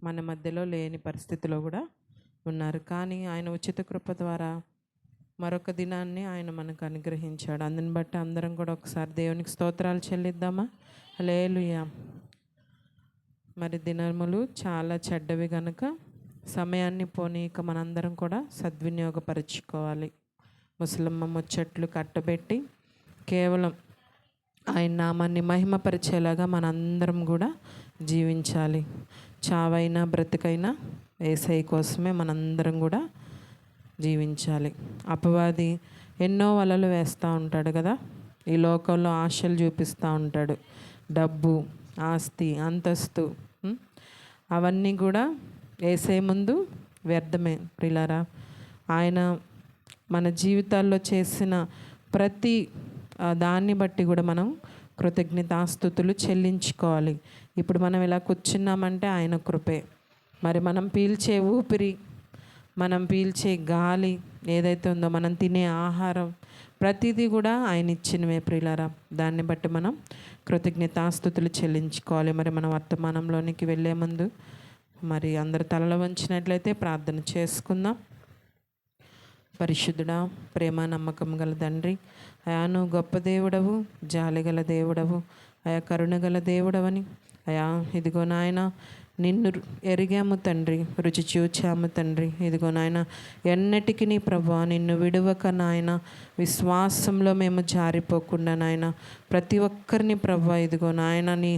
మన మధ్యలో లేని పరిస్థితిలో కూడా ఉన్నారు. కానీ ఆయన ఉచిత కృప ద్వారా మరొక దినాన్ని ఆయన మనకు అనుగ్రహించాడు. అందుని బట్టి అందరం కూడా ఒకసారి దేవునికి స్తోత్రాలు చెల్లిద్దామా? హల్లెలూయా. మరి దినములు చాలా చెడ్డవి గనుక సమయాన్ని పోనీక మనందరం కూడా సద్వినియోగపరుచుకోవాలి. ముసలమ్మ ముచ్చట్లు కట్టబెట్టి కేవలం ఆయన నామాన్ని మహిమపరిచేలాగా మనందరం కూడా జీవించాలి. చావైనా బ్రతుకైనా యేసయ్య కోసమే మనందరం కూడా జీవించాలి. అపవాది ఎన్నో వలలు వేస్తూ ఉంటాడు కదా. ఈ లోకంలో ఆశలు చూపిస్తూ ఉంటాడు. డబ్బు, ఆస్తి, అంతస్తు, అవన్నీ కూడా యేసయ్య ముందు వ్యర్థమే ప్రియులారా. ఆయన మన జీవితాల్లో చేసిన ప్రతి దాన్ని బట్టి కూడా మనం కృతజ్ఞతాస్తుతులు చెల్లించుకోవాలి. ఇప్పుడు మనం ఇలా కూర్చున్నామంటే ఆయన కృపే. మరి మనం పీల్చే ఊపిరి, మనం పీల్చే గాలి ఏదైతే ఉందో, మనం తినే ఆహారం, ప్రతిదీ కూడా ఆయన ఇచ్చినవే ప్రియులారా. దాన్ని బట్టి మనం కృతజ్ఞతాస్తుతులు చెల్లించుకోవాలి. మరి మన వర్తమానంలోనికి వెళ్ళే ముందు మరి అందరు తలలు వంచినట్లయితే ప్రార్థన చేసుకుందాం. పరిశుద్ధుడా, ప్రేమ నమ్మకం గల తండ్రి, అయా నువ్వు గొప్ప దేవుడవు, జాలిగల దేవుడవు, అయా కరుణగల దేవుడవని, అయా ఇదిగో నాయన నిన్ను ఎరిగాము తండ్రి, రుచి చూచాము తండ్రి. ఇదిగో నాయన ఎన్నటికి నీ ప్రభువా నిన్ను విడువక నాయన విశ్వాసంలో మేము జారిపోకుండా నాయన ప్రతి ఒక్కరిని ప్రభువా ఇదిగో నాయన నీ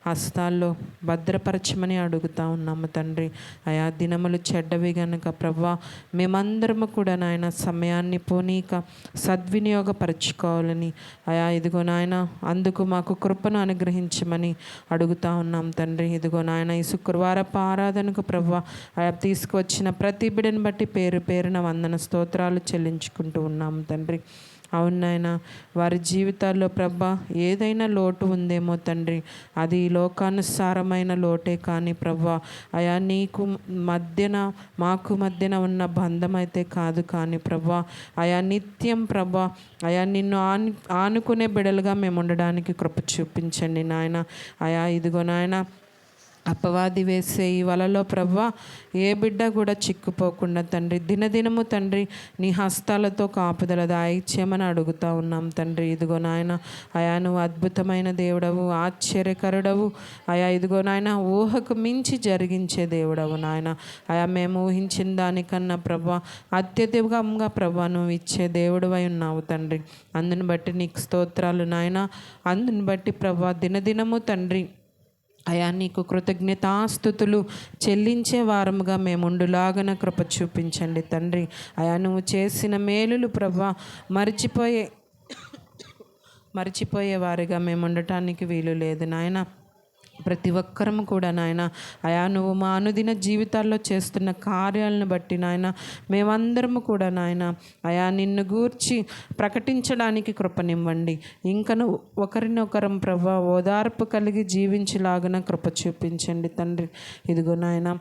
హస్తాల్లో భద్రపరచమని అడుగుతా ఉన్నాము తండ్రి. అయా దినములు చెడ్డవి గనుక ప్రభువా మేమందరము కూడా నాయన సమయాన్ని పోనీక సద్వినియోగపరచుకోవాలని అయా ఇదిగో నాయన అందుకు మాకు కృపను అనుగ్రహించమని అడుగుతా ఉన్నాం తండ్రి. ఇదిగో నాయన ఈ శుక్రవారపు ఆరాధనకు ప్రభువా అయా తీసుకువచ్చిన ప్రతి బిడ్డను బట్టి పేరు పేరున వందన స్తోత్రాలు చెల్లించుకుంటూ ఉన్నాము తండ్రి. అవును నాయన, వారి జీవితాల్లో ప్రభా ఏదైనా లోటు ఉందేమో తండ్రి, అది లోకానుసారమైన లోటే కానీ ప్రభా అయా నీకు మధ్యన మాకు మధ్యన ఉన్న బంధం అయితే కాదు కానీ ప్రభా అయా నిత్యం ప్రభా అయా నిన్ను ఆనుకునే బిడలుగా మేము ఉండడానికి కృప చూపించండి నాయన. అయా ఇదిగో నాయన అపవాది వేసే ఈ వలలో ప్రభా ఏ బిడ్డ కూడా చిక్కుపోకుండా తండ్రి దినదినము తండ్రి నీ హస్తాలతో కాపుదల దాయిచ్చేయమని అడుగుతూ ఉన్నాం తండ్రి. ఇదిగో నాయన అయా నువ్వు అద్భుతమైన దేవుడవు, ఆశ్చర్యకరుడవు, అయా ఇదిగో నాయన ఊహకు మించి జరిగించే దేవుడవు నాయన. అయా మేము ఊహించిన దానికన్నా ప్రభా అత్యధికంగా ప్రభా నువ్వు ఇచ్చే దేవుడవై ఉన్నావు తండ్రి. అందుని బట్టి నీకు స్తోత్రాలు నాయన. అందుని బట్టి ప్రభా దినదినము తండ్రి అయా నీకు కృతజ్ఞతాస్తుతులు చెల్లించే వారముగా మేముండులాగన కృప చూపించండి తండ్రి. అయా నువ్వు చేసిన మేలులు ప్రభా మరిచిపోయే వారిగా మేము ఉండటానికి వీలు లేదు నాయన. ప్రతి ఒక్కరము కూడా నాయన అయా నువ్వు మా అనుదిన జీవితాల్లో చేస్తున్న కార్యాలను బట్టి నాయన మేమందరము కూడా నాయన అయా నిన్ను గూర్చి ప్రకటించడానికి కృపనివ్వండి. ఇంకను ఒకరినొకరం ప్రభా ఓదార్పు కలిగి జీవించలాగిన కృప చూపించండి తండ్రి. ఇదిగో నాయన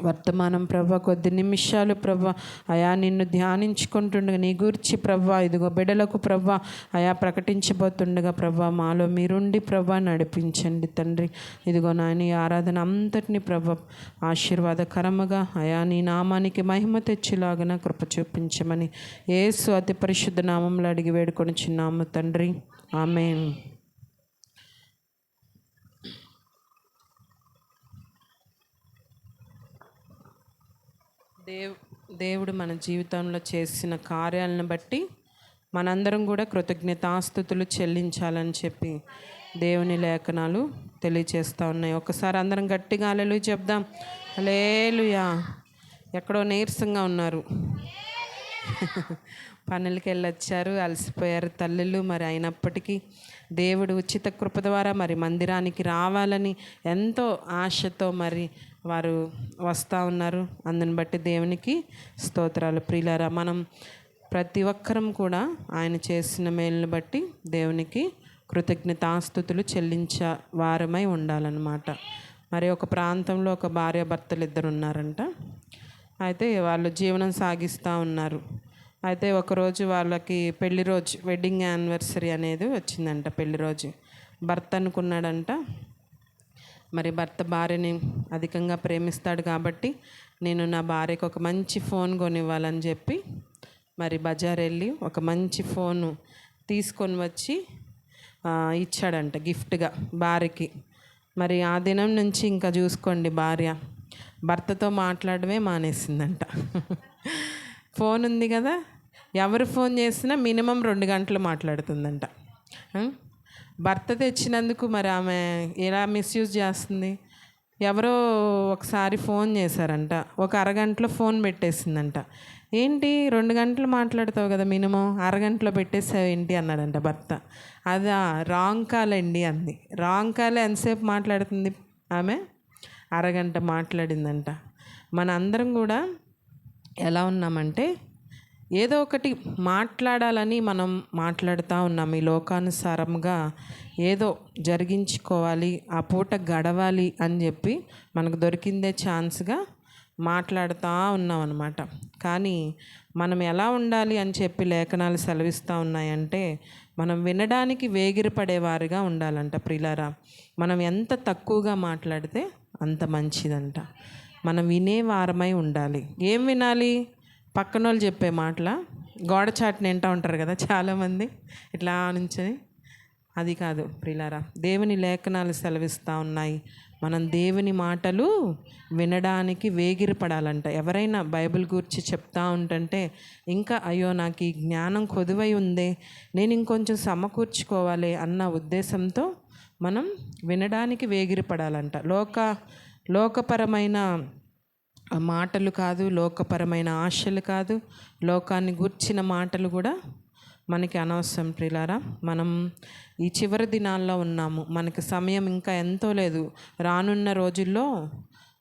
వర్తమానం ప్రభా కొద్ది నిమిషాలు ప్రభా అయా నిన్ను ధ్యానించుకుంటుండగా నీ గురించి ప్రభా ఇదిగో బిడలకు ప్రభా అయా ప్రకటించబోతుండగా ప్రభా మాలో మీరుండి ప్రభా నడిపించండి తండ్రి. ఇదిగో నాయన ఈ ఆరాధన అంతటిని ప్రభా ఆశీర్వాదకరముగా అయా నీ నామానికి మహిమ తెచ్చేలాగిన కృప చూపించమని యేసు అతి పరిశుద్ధ నామంలో అడిగి వేడుకొని చిన్నాము తండ్రి, ఆమేన్. దేవుడు మన జీవితంలో చేసిన కార్యాలను బట్టి మనందరం కూడా కృతజ్ఞతాస్తుతులు చెల్లించాలని చెప్పి దేవుని లేఖనాలు తెలియచేస్తూ ఉన్నాయి. ఒకసారి అందరం గట్టిగా హల్లెలూయా చెప్దాం. హల్లెలూయా. ఎక్కడో నీరసంగా ఉన్నారు, పనులకి వెళ్ళొచ్చారు, అలసిపోయారు తల్లులు. మరి అయినప్పటికీ దేవుడు ఉచిత కృప ద్వారా మరి మందిరానికి రావాలని ఎంతో ఆశతో మరి వారు వస్తూ ఉన్నారు. అందుని బట్టి దేవునికి స్తోత్రాలు. ప్రియులారా, మనం ప్రతి ఒక్కరం కూడా ఆయన చేసిన మేలుని బట్టి దేవునికి కృతజ్ఞతాస్తుతులు చెల్లించే వారమై ఉండాలన్నమాట. మరి ఒక ప్రాంతంలో ఒక భార్యాభర్తలు ఇద్దరు ఉన్నారంట. అయితే వాళ్ళు జీవనం సాగిస్తూ ఉన్నారు. అయితే ఒకరోజు వాళ్ళకి పెళ్లి రోజు, వెడ్డింగ్ యానివర్సరీ అనేది వచ్చిందంట. పెళ్లి రోజు భర్త అనుకున్నాడంట మరి భర్త భార్యని అధికంగా ప్రేమిస్తాడు కాబట్టి నేను నా భార్యకు ఒక మంచి ఫోన్ కొనివ్వాలని చెప్పి మరి బజార్ వెళ్ళి ఒక మంచి ఫోను తీసుకొని వచ్చి ఇచ్చాడంట గిఫ్ట్గా భార్యకి. మరి ఆ దినం నుంచి ఇంకా చూసుకోండి, భార్య భర్తతో మాట్లాడమే మానేసిందంట. ఫోన్ ఉంది కదా, ఎవరు ఫోన్ చేసినా మినిమం 2 గంటలు మాట్లాడుతుందంట. భర్త తెచ్చినందుకు మరి ఆమె ఎలా మిస్యూజ్ చేస్తుంది. ఎవరో ఒకసారి ఫోన్ చేశారంట, ఒక అరగంటలో ఫోన్ పెట్టేసిందంట. ఏంటి 2 గంటలు మాట్లాడతావు కదా, మినిమం అరగంటలో పెట్టేసావు ఏంటి అన్నాడంట భర్త. అదా రాంగ్ కాల్ అండి అంది. రాంగ్ కాల్ ఎంతసేపు మాట్లాడుతుంది ఆమె? అరగంట మాట్లాడిందంట. మన అందరం కూడా ఎలా ఉన్నామంటే ఏదో ఒకటి మాట్లాడాలని మనం మాట్లాడుతూ ఉన్నాం. ఈ లోకానుసారంగా ఏదో జరిగించుకోవాలి, ఆ పూట గడవాలి అని చెప్పి మనకు దొరికిందే ఛాన్స్గా మాట్లాడుతూ ఉన్నాం అన్నమాట. కానీ మనం ఎలా ఉండాలి అని చెప్పి లేఖనాలు సెలవిస్తూ ఉన్నాయంటే మనం వినడానికి వేగిరపడేవారుగా ఉండాలంట. ప్రియులారా, మనం ఎంత తక్కువగా మాట్లాడితే అంత మంచిదంట. మనం వినేవారమై ఉండాలి. ఏం వినాలి? పక్కన వాళ్ళు చెప్పే మాటల గోడ చాటుని వింటూ ఉంటారు కదా చాలామంది, ఇట్లా నుంచొని. అది కాదు ప్రియులారా, దేవుని లేఖనాలు సెలవిస్తూ ఉన్నాయి. మనం దేవుని మాటలు వినడానికి వేగిరపడాలంట. ఎవరైనా బైబిల్ గురించి చెప్తా ఉంటుంటే ఇంకా అయ్యో నాకు ఈ జ్ఞానం కొదువై ఉందే, నేను ఇంకొంచెం సమకూర్చుకోవాలి అన్న ఉద్దేశంతో మనం వినడానికి వేగిరపడాలంట. లోకపరమైన మాటలు కాదు, లోకపరమైన ఆశలు కాదు, లోకాన్ని గూర్చిన మాటలు కూడా మనకి అనవసరం ప్రియులారా. మనం ఈ చివరి దినాల్లో ఉన్నాము, మనకి సమయం ఇంకా ఎంతో లేదు. రానున్న రోజుల్లో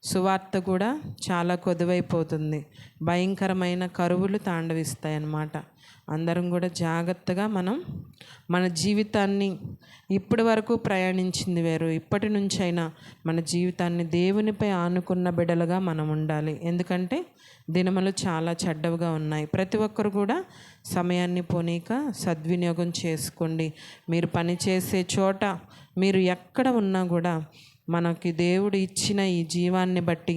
సువార్త కూడా చాలా కొదువైపోతుంది. భయంకరమైన కరువులు తాండవిస్తాయి అన్నమాట. అందరం కూడా జాగ్రత్తగా మనం మన జీవితాన్ని, ఇప్పటి వరకు ప్రయాణించింది వేరు, ఇప్పటి నుంచైనా మన జీవితాన్ని దేవునిపై ఆనుకున్న బిడ్డలుగా మనం ఉండాలి. ఎందుకంటే దినములు చాలా చెడ్డవిగా ఉన్నాయి. ప్రతి ఒక్కరు కూడా సమయాన్ని పోనీక సద్వినియోగం చేసుకోండి. మీరు పనిచేసే చోట, మీరు ఎక్కడ ఉన్నా కూడా మనకి దేవుడు ఇచ్చిన ఈ జీవాన్ని బట్టి,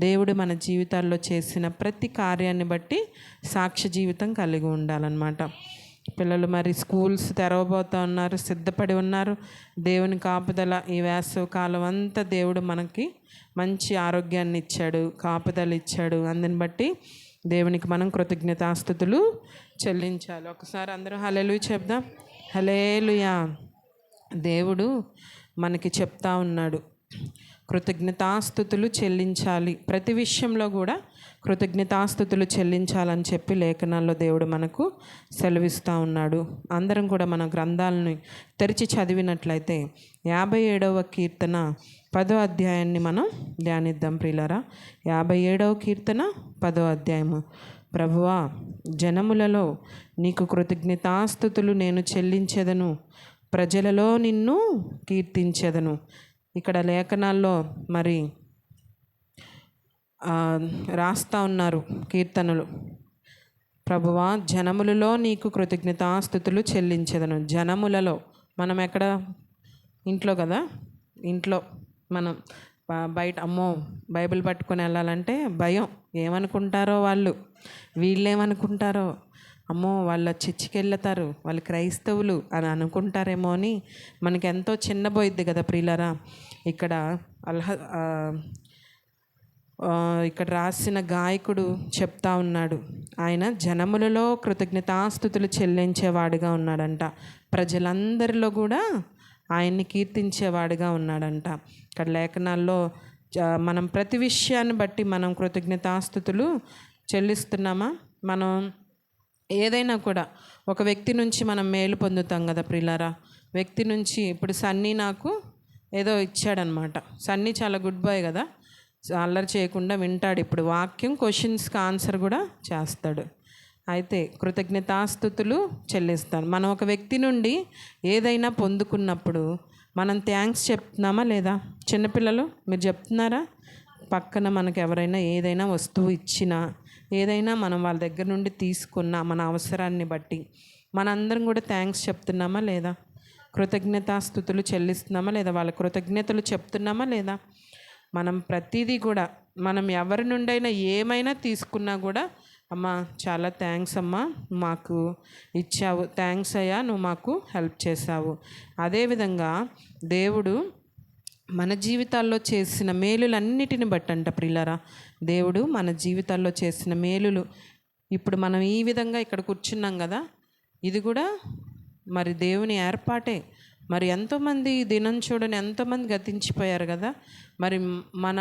దేవుడు మన జీవితాల్లో చేసిన ప్రతి కార్యాన్ని బట్టి సాక్ష్య జీవితం కలిగి ఉండాలన్నమాట. పిల్లలు మరి స్కూల్స్ తెరవబోతూ ఉన్నారు, సిద్ధపడి ఉన్నారు. దేవుని కాపుదల ఈ వేసవి కాలం అంతా దేవుడు మనకి మంచి ఆరోగ్యాన్ని ఇచ్చాడు, కాపుదల ఇచ్చాడు. అందుని బట్టి దేవునికి మనం కృతజ్ఞతాస్తుతులు చెల్లించాలి. ఒకసారి అందరూ హల్లెలూయా చెప్దాం. హల్లెలూయా. దేవుడు మనకి చెప్తా ఉన్నాడు, కృతజ్ఞతాస్తుతులు చెల్లించాలి. ప్రతి విషయంలో కూడా కృతజ్ఞతాస్తుతులు చెల్లించాలని చెప్పి లేఖనాల్లో దేవుడు మనకు సెలవిస్తూ ఉన్నాడు. అందరం కూడా మన గ్రంథాలను తెరిచి చదివినట్లయితే 57వ కీర్తన 10వ అధ్యాయాన్ని మనం ధ్యానిద్దాం ప్రియులారా. 57వ కీర్తన 10వ అధ్యాయము. ప్రభువా, జనములలో నీకు కృతజ్ఞతాస్తుతులు నేను చెల్లించెదను, ప్రజలలో నిన్ను కీర్తించెదను. ఇక్కడ లేఖనాల్లో మరి రాస్తా ఉన్నారు కీర్తనలు. ప్రభువా, జనములలో నీకు కృతజ్ఞతాస్తుతులు చెల్లించెదను. జనములలో మనం ఎక్కడ? ఇంట్లో కదా. ఇంట్లో మనం బయట అమ్మో బైబిల్ పట్టుకొని వెళ్ళాలంటే భయం. ఏమనుకుంటారో వాళ్ళు, వీళ్ళేమనుకుంటారో, అమ్మో వాళ్ళ చర్చికి వెళ్తారు, వాళ్ళు క్రైస్తవులు అని అనుకుంటారేమో అని మనకి ఎంతో చిన్నబోయిద్ది కదా ప్రియులారా. ఇక్కడ రాసిన గాయకుడు చెప్తా ఉన్నాడు, ఆయన జనములలో కృతజ్ఞతాస్తుతులు చెల్లించేవాడిగా ఉన్నాడంట. ప్రజలందరిలో కూడా ఆయన్ని కీర్తించేవాడిగా ఉన్నాడంట. ఇక్కడ లేఖనాల్లో మనం ప్రతి విషయాన్ని బట్టి మనం కృతజ్ఞతాస్తుతులు చెల్లిస్తున్నామా? మనం ఏదైనా కూడా ఒక వ్యక్తి నుంచి మనం మేలు పొందుతాం కదా ప్రియులారా. వ్యక్తి నుంచి ఇప్పుడు సన్నీ నాకు ఏదో ఇచ్చాడనమాట. సన్నీ చాలా గుడ్ బాయ్ కదా, అల్లరి చేయకుండా వింటాడు. ఇప్పుడు వాక్యం క్వశ్చన్స్కి ఆన్సర్ కూడా చేస్తాడు. అయితే కృతజ్ఞతాస్తుతులు చెల్లిస్తాను. మనం ఒక వ్యక్తి నుండి ఏదైనా పొందుకున్నప్పుడు మనం థ్యాంక్స్ చెప్తున్నామా లేదా? చిన్నపిల్లలు మీరు చెప్తున్నారా? పక్కన మనకు ఎవరైనా ఏదైనా వస్తువు ఇచ్చినా, ఏదైనా మనం వాళ్ళ దగ్గర నుండి తీసుకున్న మన అవసరాన్ని బట్టి మనందరం కూడా థ్యాంక్స్ చెప్తున్నామా లేదా? కృతజ్ఞతాస్తుతులు చెల్లిస్తున్నామా లేదా? వాళ్ళ కృతజ్ఞతలు చెప్తున్నామా లేదా? మనం ప్రతిదీ కూడా మనం ఎవరి నుండైనా ఏమైనా తీసుకున్నా కూడా, అమ్మా చాలా థ్యాంక్స్ అమ్మా, మాకు ఇచ్చావు, థ్యాంక్స్ అయ్యా, నువ్వు మాకు హెల్ప్ చేశావు. అదేవిధంగా దేవుడు మన జీవితాల్లో చేసిన మేలులన్నిటిని బట్టంట ప్రియులారా, దేవుడు మన జీవితాల్లో చేసిన మేలులు, ఇప్పుడు మనం ఈ విధంగా ఇక్కడ కూర్చున్నాం కదా, ఇది కూడా మరి దేవుని ఏర్పాటే. మరి ఎంతోమంది దినం చూడని ఎంతోమంది గతించిపోయారు కదా. మరి మన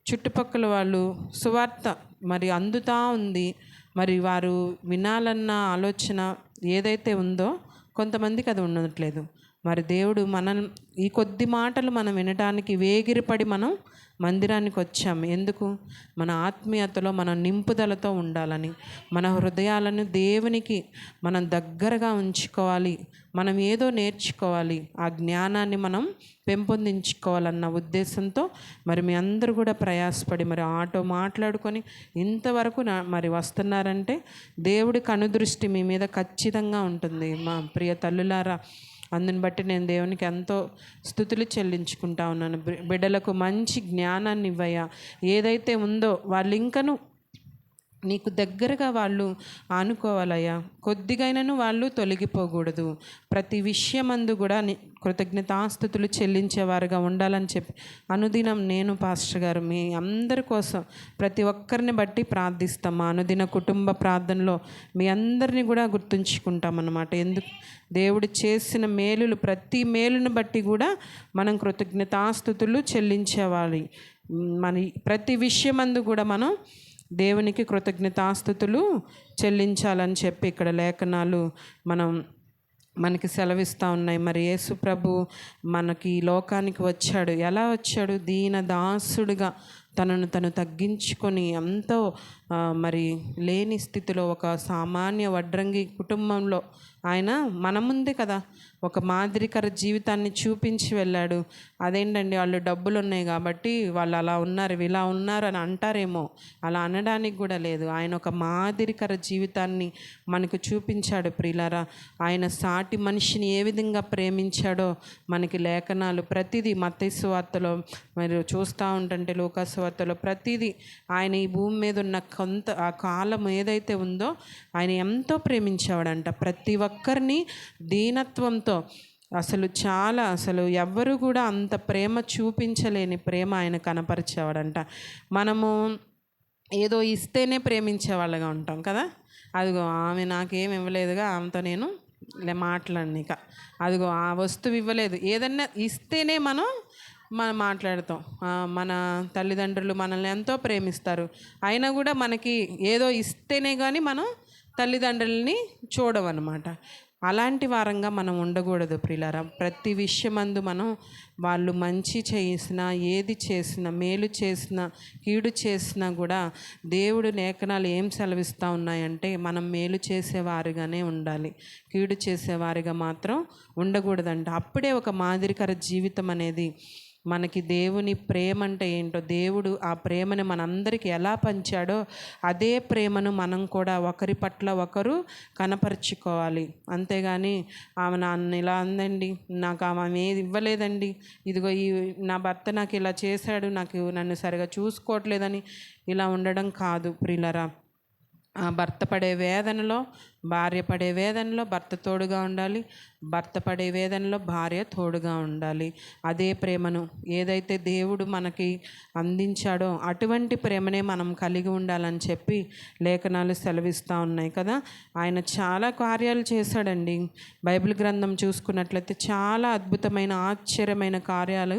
చుట్టుపక్కల వాళ్ళు సువార్త మరి అందుతా ఉంది, మరి వారు వినాలన్న ఆలోచన ఏదైతే ఉందో కొంతమందికి అది ఉండట్లేదు. మరి దేవుడు ఈ కొద్ది మాటలు మనం వినటానికి వేగిరపడి మనం మందిరానికి వచ్చాము. ఎందుకు? మన ఆత్మీయతలో మనం నింపుదలతో ఉండాలని, మన హృదయాలను దేవునికి మనం దగ్గరగా ఉంచుకోవాలి, మనం ఏదో నేర్చుకోవాలి, ఆ జ్ఞానాన్ని మనం పెంపొందించుకోవాలన్న ఉద్దేశంతో మరి మీ అందరూ కూడా ప్రయాసపడి మరి ఆటో మాట్లాడుకొని ఇంతవరకు మరి వస్తున్నారంటే దేవుడి కనుదృష్టి మీ మీద ఖచ్చితంగా ఉంటుంది మా ప్రియ తల్లులారా. అందుని బట్టి నేను దేవునికి ఎంతో స్తుతులు చెల్లించుకుంటా ఉన్నాను. బిడ్డలకు మంచి జ్ఞానాన్ని ఇవ్వయ్యా. ఏదైతే ఉందో వాళ్ళు ఇంకను నీకు దగ్గరగా వాళ్ళు ఆనుకోవాలయ్యా. కొద్దిగైనను వాళ్ళు తొలగిపోకూడదు. ప్రతి విషయమందు కూడా కృతజ్ఞతాస్తుతులు చెల్లించేవారుగా ఉండాలని చెప్పి అనుదినం నేను పాస్టర్ గారు మీ అందరి కోసం ప్రతి ఒక్కరిని బట్టి ప్రార్థిస్తాం. మా అనుదిన కుటుంబ ప్రార్థనలో మీ అందరినీ కూడా గుర్తుంచుకుంటామన్నమాట. ఎందుకు? దేవుడు చేసిన మేలులు, ప్రతి మేలును బట్టి కూడా మనం కృతజ్ఞతాస్తుతులు చెల్లించేవాలి. మన ప్రతి విషయమందు కూడా మనం దేవునికి కృతజ్ఞతాస్తుతులు చెల్లించాలని చెప్పి ఇక్కడ లేఖనాలు మనకి సెలవిస్తూ ఉన్నాయి. మరి యేసు ప్రభు మనకి లోకానికి వచ్చాడు. ఎలా వచ్చాడు? దీన దాసుడుగా తను తగ్గించుకొని ఎంతో మరి లేని స్థితిలో ఒక సామాన్య వడ్రంగి కుటుంబంలో ఆయన మన ముందే కదా ఒక మాదిరికర జీవితాన్ని చూపించి వెళ్ళాడు. అదేంటండి, వాళ్ళు డబ్బులు ఉన్నాయి కాబట్టి వాళ్ళు అలా ఉన్నారు, ఇలా ఉన్నారు అని అంటారేమో, అలా అనడానికి కూడా లేదు. ఆయన ఒక మాదిరికర జీవితాన్ని మనకు చూపించాడు ప్రియులారా. ఆయన సాటి మనిషిని ఏ విధంగా ప్రేమించాడో మనకి లేఖనాలు ప్రతిదీ మత్తయి సువార్తలో మరి చూస్తూ ఉంటుంటే, లూకా సువార్తలో ప్రతిదీ ఆయన ఈ భూమి మీద ఉన్న కొంత ఆ కాలం ఏదైతే ఉందో ఆయన ఎంతో ప్రేమించేవాడంట. ప్రతి ఒక్కరిని దీనత్వంతో అసలు ఎవ్వరు కూడా అంత ప్రేమ చూపించలేని ప్రేమ ఆయన కనపరిచేవాడంట. మనము ఏదో ఇస్తేనే ప్రేమించే వాళ్ళగా ఉంటాం కదా. అదిగో ఆమె నాకేం ఇవ్వలేదుగా, ఆమెతో నేను మాట్లాడనిక, అదిగో ఆ వస్తువు ఇవ్వలేదు, ఏదన్నా ఇస్తేనే మనం మాట్లాడతాం. మన తల్లిదండ్రులు మనల్ని ఎంతో ప్రేమిస్తారు, అయినా కూడా మనకి ఏదో ఇస్తేనే కానీ మనం తల్లిదండ్రులని చూడమన్నమాట. అలాంటి వారంగా మనం ఉండకూడదు ప్రియులారా. ప్రతి విషయమందు మనం వాళ్ళు మంచి చేసినా, ఏది చేసినా, మేలు చేసినా, కీడు చేసినా కూడా దేవుడు లేఖనాలు ఏం సెలవిస్తూ ఉన్నాయంటే మనం మేలు చేసేవారిగానే ఉండాలి, కీడు చేసేవారిగా మాత్రం ఉండకూడదంట. అప్పుడే ఒక మాదిరికర జీవితం అనేది మనకి దేవుని ప్రేమ అంటే ఏంటో, దేవుడు ఆ ప్రేమను మనందరికీ ఎలా పంచాడో అదే ప్రేమను మనం కూడా ఒకరి పట్ల ఒకరు కనపరుచుకోవాలి. అంతేగాని ఆమె నన్ను ఇలా అందండి, నాకు ఆమె ఏది ఇవ్వలేదండి, ఇదిగో నా భర్త నాకు ఇలా చేశాడు, నన్ను సరిగా చూసుకోవట్లేదని ఇలా ఉండడం కాదు ప్రియులరా. భర్త పడే వేదనలో, భార్య పడే వేదనలో భర్త తోడుగా ఉండాలి, భర్త పడే వేదనలో భార్య తోడుగా ఉండాలి. అదే ప్రేమను ఏదైతే దేవుడు మనకి అందించాడో అటువంటి ప్రేమనే మనం కలిగి ఉండాలని చెప్పి లేఖనాలు సెలవిస్తూ ఉన్నాయి కదా. ఆయన చాలా కార్యాలు చేశాడండి. బైబిల్ గ్రంథం చూసుకున్నట్లయితే చాలా అద్భుతమైన ఆశ్చర్యమైన కార్యాలు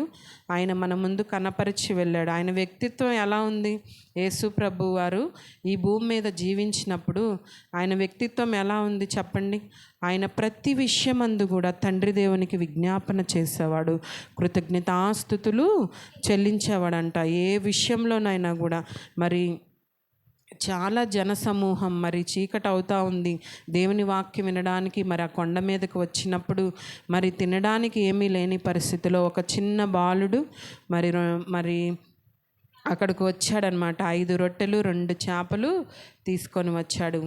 ఆయన మన ముందు కనపరిచి వెళ్ళాడు. ఆయన వ్యక్తిత్వం ఎలా ఉంది? యేసు ప్రభు వారు ఈ భూమి మీద జీవించినప్పుడు ఆయన వ్యక్తిత్వం ఎలా ఉంది చెప్పండి? ఆయన ప్రతి విషయమందు కూడా తండ్రి దేవునికి విజ్ఞాపన చేసేవాడు, కృతజ్ఞతాస్తుతులు చెల్లించేవాడంట. ఏ విషయంలోనైనా కూడా మరి చాలా జనసమూహం మరి చీకటి అవుతూ ఉంది, దేవుని వాక్యం వినడానికి మరి ఆ కొండ మీదకి వచ్చినప్పుడు మరి తినడానికి ఏమీ లేని పరిస్థితిలో ఒక చిన్న బాలుడు మరి అక్కడికి వచ్చాడనమాట. 5 రొట్టెలు 2 చేపలు తీసుకొని వచ్చాడు.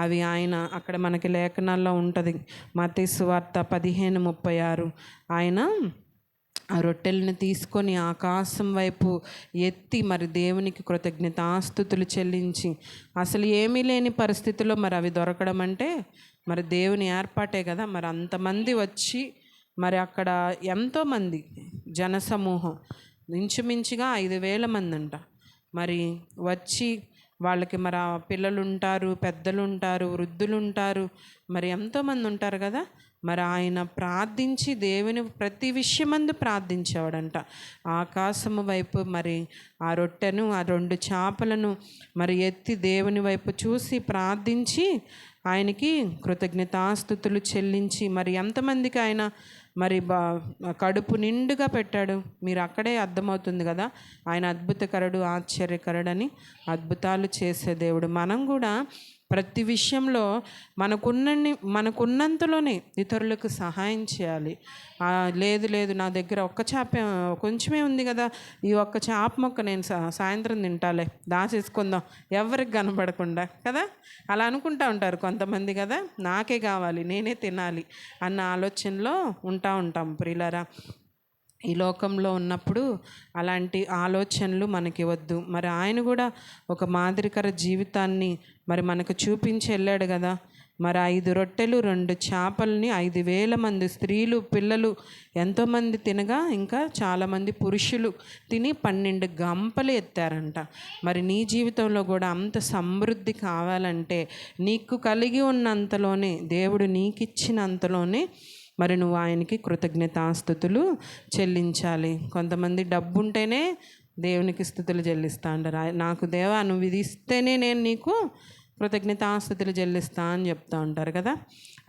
అవి ఆయన అక్కడ మనకి లేఖనాల్లో ఉంటుంది, మత్తయి సువార్త 15:36. ఆయన ఆ రొట్టెలను తీసుకొని ఆకాశం వైపు ఎత్తి మరి దేవునికి కృతజ్ఞతాస్తుతులు చెల్లించి, అసలు ఏమీ లేని పరిస్థితిలో మరి అవి దొరకడం అంటే మరి దేవుని ఏర్పాటే కదా. మరి అంతమంది వచ్చి మరి అక్కడ ఎంతోమంది జనసమూహం, ఇంచుమించుగా 5,000 మంది అంట. మరి వచ్చి వాళ్ళకి మరి పిల్లలు ఉంటారు, పెద్దలు ఉంటారు, వృద్ధులు ఉంటారు, మరి ఎంతోమంది ఉంటారు కదా. మరి ఆయన ప్రార్థించి దేవుని ప్రతి విషయమందు ప్రార్థించేవాడంట. ఆకాశము వైపు మరి ఆ రొట్టెను ఆ 2 చేపలను మరి ఎత్తి దేవుని వైపు చూసి ప్రార్థించి ఆయనకి కృతజ్ఞతాస్తుతులు చెల్లించి మరి ఎంతమందికి ఆయన మరి కడుపు నిండుగా పెట్టాడు. మీరు అక్కడే అర్థమవుతుంది కదా ఆయన అద్భుతకరుడు, ఆశ్చర్యకరుడని. అద్భుతాలు చేసే దేవుడు. మనం కూడా ప్రతి విషయంలో మనకున్నంతలోనే ఇతరులకు సహాయం చేయాలి. లేదు నా దగ్గర ఒక్క చేప కొంచెమే ఉంది కదా, ఈ ఒక్క చేప మొక్క నేను సాయంత్రం తింటాలే, దాచేసుకుందాం ఎవరికి కనపడకుండా కదా, అలా అనుకుంటూ ఉంటారు కొంతమంది కదా. నాకే కావాలి, నేనే తినాలి అన్న ఆలోచనలో ఉంటాం ప్రియులారా. ఈ లోకంలో ఉన్నప్పుడు అలాంటి ఆలోచనలు మనకి వద్దు. మరి ఆయన కూడా ఒక మాదిరికర జీవితాన్ని మరి మనకు చూపించి వెళ్ళాడు కదా. మరి 5 రొట్టెలు 2 చేపల్ని 5,000 మంది స్త్రీలు, పిల్లలు ఎంతోమంది తినగా ఇంకా చాలామంది పురుషులు తిని 12 గంపలు ఎత్తారంట. మరి నీ జీవితంలో కూడా అంత సమృద్ధి కావాలంటే నీకు కలిగి ఉన్నంతలోనే, దేవుడు నీకు ఇచ్చినంతలోనే మరి నువ్వు ఆయనకి కృతజ్ఞతాస్తుతులు చెల్లించాలి. కొంతమంది డబ్బు ఉంటేనే దేవునికి స్తుతులు చెల్లిస్తా అంటారు. నాకు దేవా నువ్వు ఇది ఇస్తేనే నేను నీకు కృతజ్ఞతాస్తుతులు చెల్లిస్తా అని చెప్తూ ఉంటారు కదా.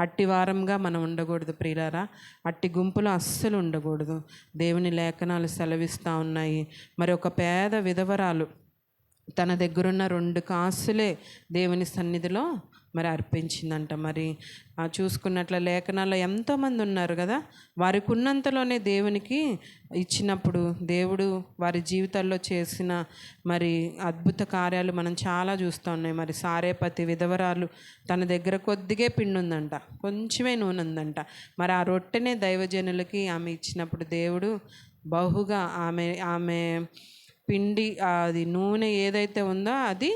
అట్టి వారంగా మనం ఉండకూడదు ప్రియులారా. అట్టి గుంపులు అస్సలు ఉండకూడదు. దేవుని లేఖనాలు సెలవిస్తూ ఉన్నాయి. మరి ఒక పేద విధవరాలు తన దగ్గరున్న 2 కాసులే దేవుని సన్నిధిలో మరి అర్పించిందంట. మరి చూసుకున్నట్ల లేఖనాల్లో ఎంతోమంది ఉన్నారు కదా, వారికి ఉన్నంతలోనే దేవునికి ఇచ్చినప్పుడు దేవుడు వారి జీవితాల్లో చేసిన మరి అద్భుత కార్యాలు మనం చాలా చూస్తూ ఉన్నాయి. మరి సారేపతి విధవరాలు తన దగ్గర కొద్దిగే పిండి ఉందంట, కొంచెమే నూనె ఉందంట. మరి ఆ రొట్టెనే దైవజనులకి ఆమె ఇచ్చినప్పుడు దేవుడు బహుగా ఆమె పిండి అది నూనె ఏదైతే ఉందో అది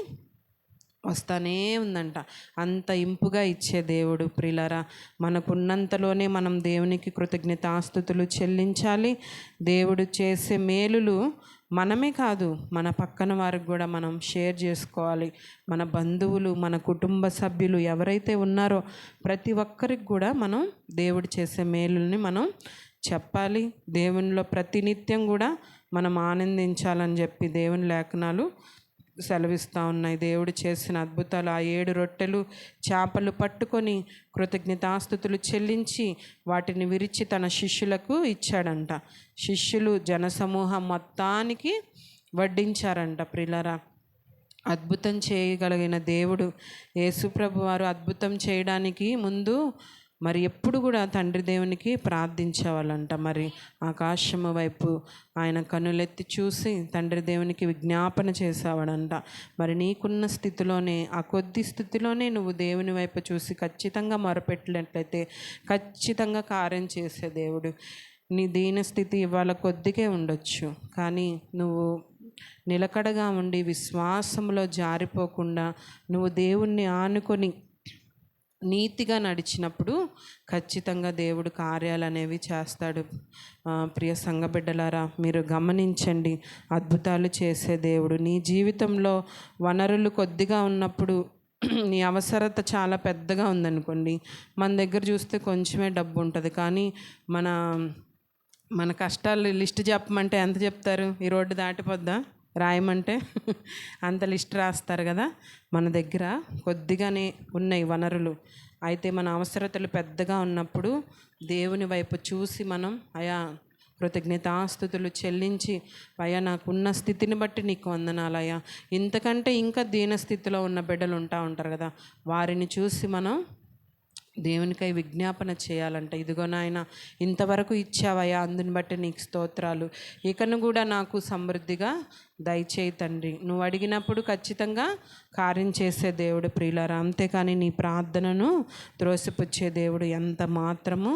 వస్తానే ఉందంట. అంత ఇంపుగా ఇచ్చే దేవుడు. ప్రియులారా, మనకున్నంతలోనే మనం దేవునికి కృతజ్ఞతాస్తుతులు చెల్లించాలి. దేవుడు చేసే మేలులు మనమే కాదు, మన పక్కన వారికి కూడా మనం షేర్ చేసుకోవాలి. మన బంధువులు, మన కుటుంబ సభ్యులు ఎవరైతే ఉన్నారో ప్రతి ఒక్కరికి కూడా మనం దేవుడు చేసే మేలుల్ని మనం చెప్పాలి. దేవునిలో ప్రతినిత్యం కూడా మనం ఆనందించాలని చెప్పి దేవుని లేఖనాలు సెలవిస్తూ ఉన్నాయి. దేవుడు చేసిన అద్భుతాలు, ఆ 7 రొట్టెలు చేపలు పట్టుకొని కృతజ్ఞతాస్తుతులు చెల్లించి వాటిని విరిచి తన శిష్యులకు ఇచ్చాడంట. శిష్యులు జనసమూహం మొత్తానికి వడ్డించారంట. ప్రియులారా, అద్భుతం చేయగలిగిన దేవుడు యేసుప్రభు వారు అద్భుతం చేయడానికి ముందు మరి ఎప్పుడు కూడా తండ్రి దేవునికి ప్రార్థించేవాళ్ళంట. మరి ఆకాశము వైపు ఆయన కన్నులెత్తి చూసి తండ్రి దేవునికి విజ్ఞాపన చేసేవాడంట. మరి నీకున్న స్థితిలోనే, ఆ కొద్ది స్థితిలోనే నువ్వు దేవుని వైపు చూసి ఖచ్చితంగా మొరపెట్టినట్లయితే ఖచ్చితంగా కార్యం చేసే దేవుడు. నీ దీన స్థితి ఇవాళ కొద్దిగే ఉండొచ్చు, కానీ నువ్వు నిలకడగా ఉండి విశ్వాసంలో జారిపోకుండా నువ్వు దేవుణ్ణి ఆనుకొని నీతిగా నడిచినప్పుడు ఖచ్చితంగా దేవుడు కార్యాలు అనేవి చేస్తాడు. ప్రియ సంఘ బిడ్డలారా, మీరు గమనించండి, అద్భుతాలు చేసే దేవుడు. నీ జీవితంలో వనరులు కొద్దిగా ఉన్నప్పుడు, నీ అవసరత చాలా పెద్దగా ఉందనుకోండి, మన దగ్గర చూస్తే కొంచెమే డబ్బు ఉంటుంది, కానీ మన కష్టాలు లిస్ట్ చెప్పమంటే ఎంత చెప్తారు? ఈ రోడ్డు దాటిపోద్దా రాయమంటే అంత లిస్ట్ రాస్తారు కదా. మన దగ్గర కొద్దిగానే ఉన్నాయి వనరులు, అయితే మన అవసరతలు పెద్దగా ఉన్నప్పుడు దేవుని వైపు చూసి మనం అయా కృతజ్ఞతాస్తుతులు చెల్లించి, అయ్యా నాకున్న స్థితిని బట్టి నీకు వందనాలయ్యా, ఇంతకంటే ఇంకా దీన స్థితిలో ఉన్న బిడ్డలు ఉంటారు కదా, వారిని చూసి మనం దేవునికై విజ్ఞాపన చేయాలంట. ఇదిగో నాయన, ఇంతవరకు ఇచ్చావయ్యా, అందుని బట్టి నీకు స్తోత్రాలు. ఇకను కూడా నాకు సమృద్ధిగా దయచేయి తండ్రి. నువ్వు అడిగినప్పుడు ఖచ్చితంగా కార్యం చేసే దేవుడు ప్రియులారా. అంతేకాని నీ ప్రార్థనను త్రోసిపుచ్చే దేవుడు ఎంత మాత్రము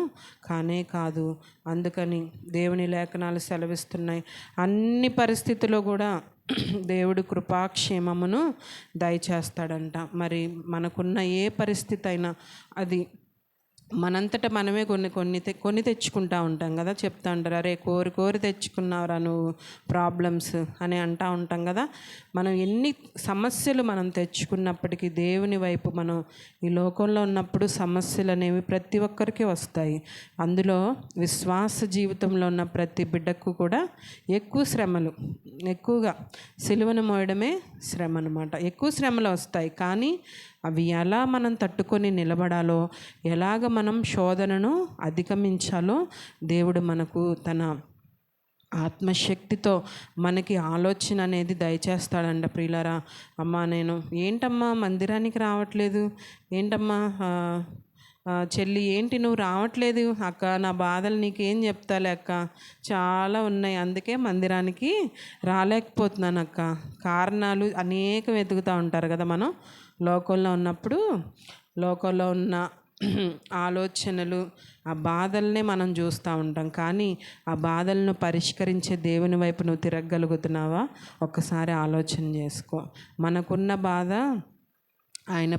కానే కాదు. అందుకని దేవుని లేఖనాలు సెలవిస్తున్నాయి, అన్ని పరిస్థితుల్లో కూడా దేవుడు కృపాక్షేమమును దయచేస్తాడంట. మరి మనకున్న ఏ పరిస్థితి అయినా అది మనంతట మనమే కొన్ని తెచ్చుకుంటూ ఉంటాం కదా. చెప్తా ఉంటారు, అరే కోరి తెచ్చుకున్నావురా నువ్వు ప్రాబ్లమ్స్ అని అంటూ ఉంటాం కదా. మనం ఎన్ని సమస్యలు మనం తెచ్చుకున్నప్పటికీ దేవుని వైపు మనం ఈ లోకంలో ఉన్నప్పుడు సమస్యలు అనేవి ప్రతి ఒక్కరికి వస్తాయి. అందులో విశ్వాస జీవితంలో ఉన్న ప్రతి బిడ్డకు కూడా ఎక్కువ శ్రమలు, ఎక్కువగా సిలువను మోయడమే శ్రమ అనమాట. ఎక్కువ శ్రమలు వస్తాయి, కానీ అవి ఎలా మనం తట్టుకొని నిలబడాలో, ఎలాగ మనం శోధనను అధిగమించాలో దేవుడు మనకు తన ఆత్మశక్తితో మనకి ఆలోచన అనేది దయచేస్తాడంట ప్రియులారా. అమ్మా నేను ఏంటమ్మా మందిరానికి రావట్లేదు, ఏంటమ్మా చెల్లి ఏంటి నువ్వు రావట్లేదు, అక్క నా బాధలు నీకేం చెప్తాలే అక్క, చాలా ఉన్నాయి, అందుకే మందిరానికి రాలేకపోతున్నాను అక్క. కారణాలు అనేక వెతుకుతూ ఉంటారు కదా. మనం లోకంలో ఉన్నప్పుడు లోకంలో ఉన్న ఆలోచనలు, ఆ బాధల్నే మనం చూస్తూ ఉంటాం. కానీ ఆ బాధలను పరిష్కరించే దేవుని వైపు నువ్వు తిరగగలుగుతున్నావా? ఒక్కసారి ఆలోచన చేసుకో. మనకున్న బాధ, ఆయన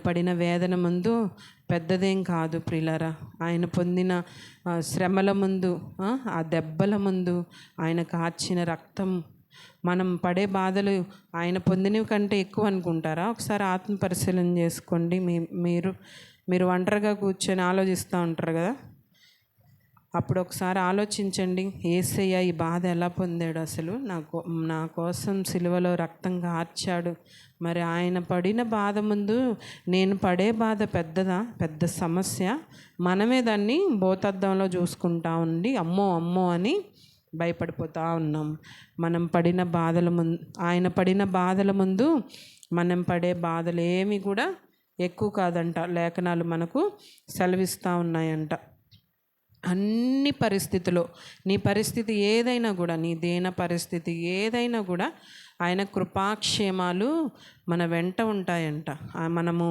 పడిన వేదన ముందు పెద్దదేం కాదు ప్రియులారా. ఆయన పొందిన శ్రమల ముందు, ఆ దెబ్బల ముందు, ఆయన కార్చిన రక్తం, మనం పడే బాధలు ఆయన పొందినవి కంటే ఎక్కువ అనుకుంటారా? ఒకసారి ఆత్మ పరిశీలన చేసుకోండి. మీరు ఒంటరిగా కూర్చొని ఆలోచిస్తూ ఉంటారు కదా. అప్పుడు ఒకసారి ఆలోచించండి, యేసయ్య ఈ బాధ ఎలా పొందాడు, అసలు నా కోసం సిలువలో రక్తం కార్చాడు. మరి ఆయన పడిన బాధ ముందు నేను పడే బాధ పెద్ద సమస్య. మనమే దాన్ని భూతద్దంలో చూసుకుంటా ఉండి అమ్మో అమ్మో అని భయపడిపోతూ ఉన్నాం. మనం పడిన బాధల ముందు, ఆయన పడిన బాధల ముందు మనం పడే బాధలు ఏమి కూడా ఎక్కువ కాదంట. లేఖనాలు మనకు సెలవిస్తూ ఉన్నాయంట. అన్ని పరిస్థితుల్లో నీ పరిస్థితి ఏదైనా కూడా, నీ దేన పరిస్థితి ఏదైనా కూడా ఆయన కృపాక్షేమాలు మన వెంట ఉంటాయంట. మనము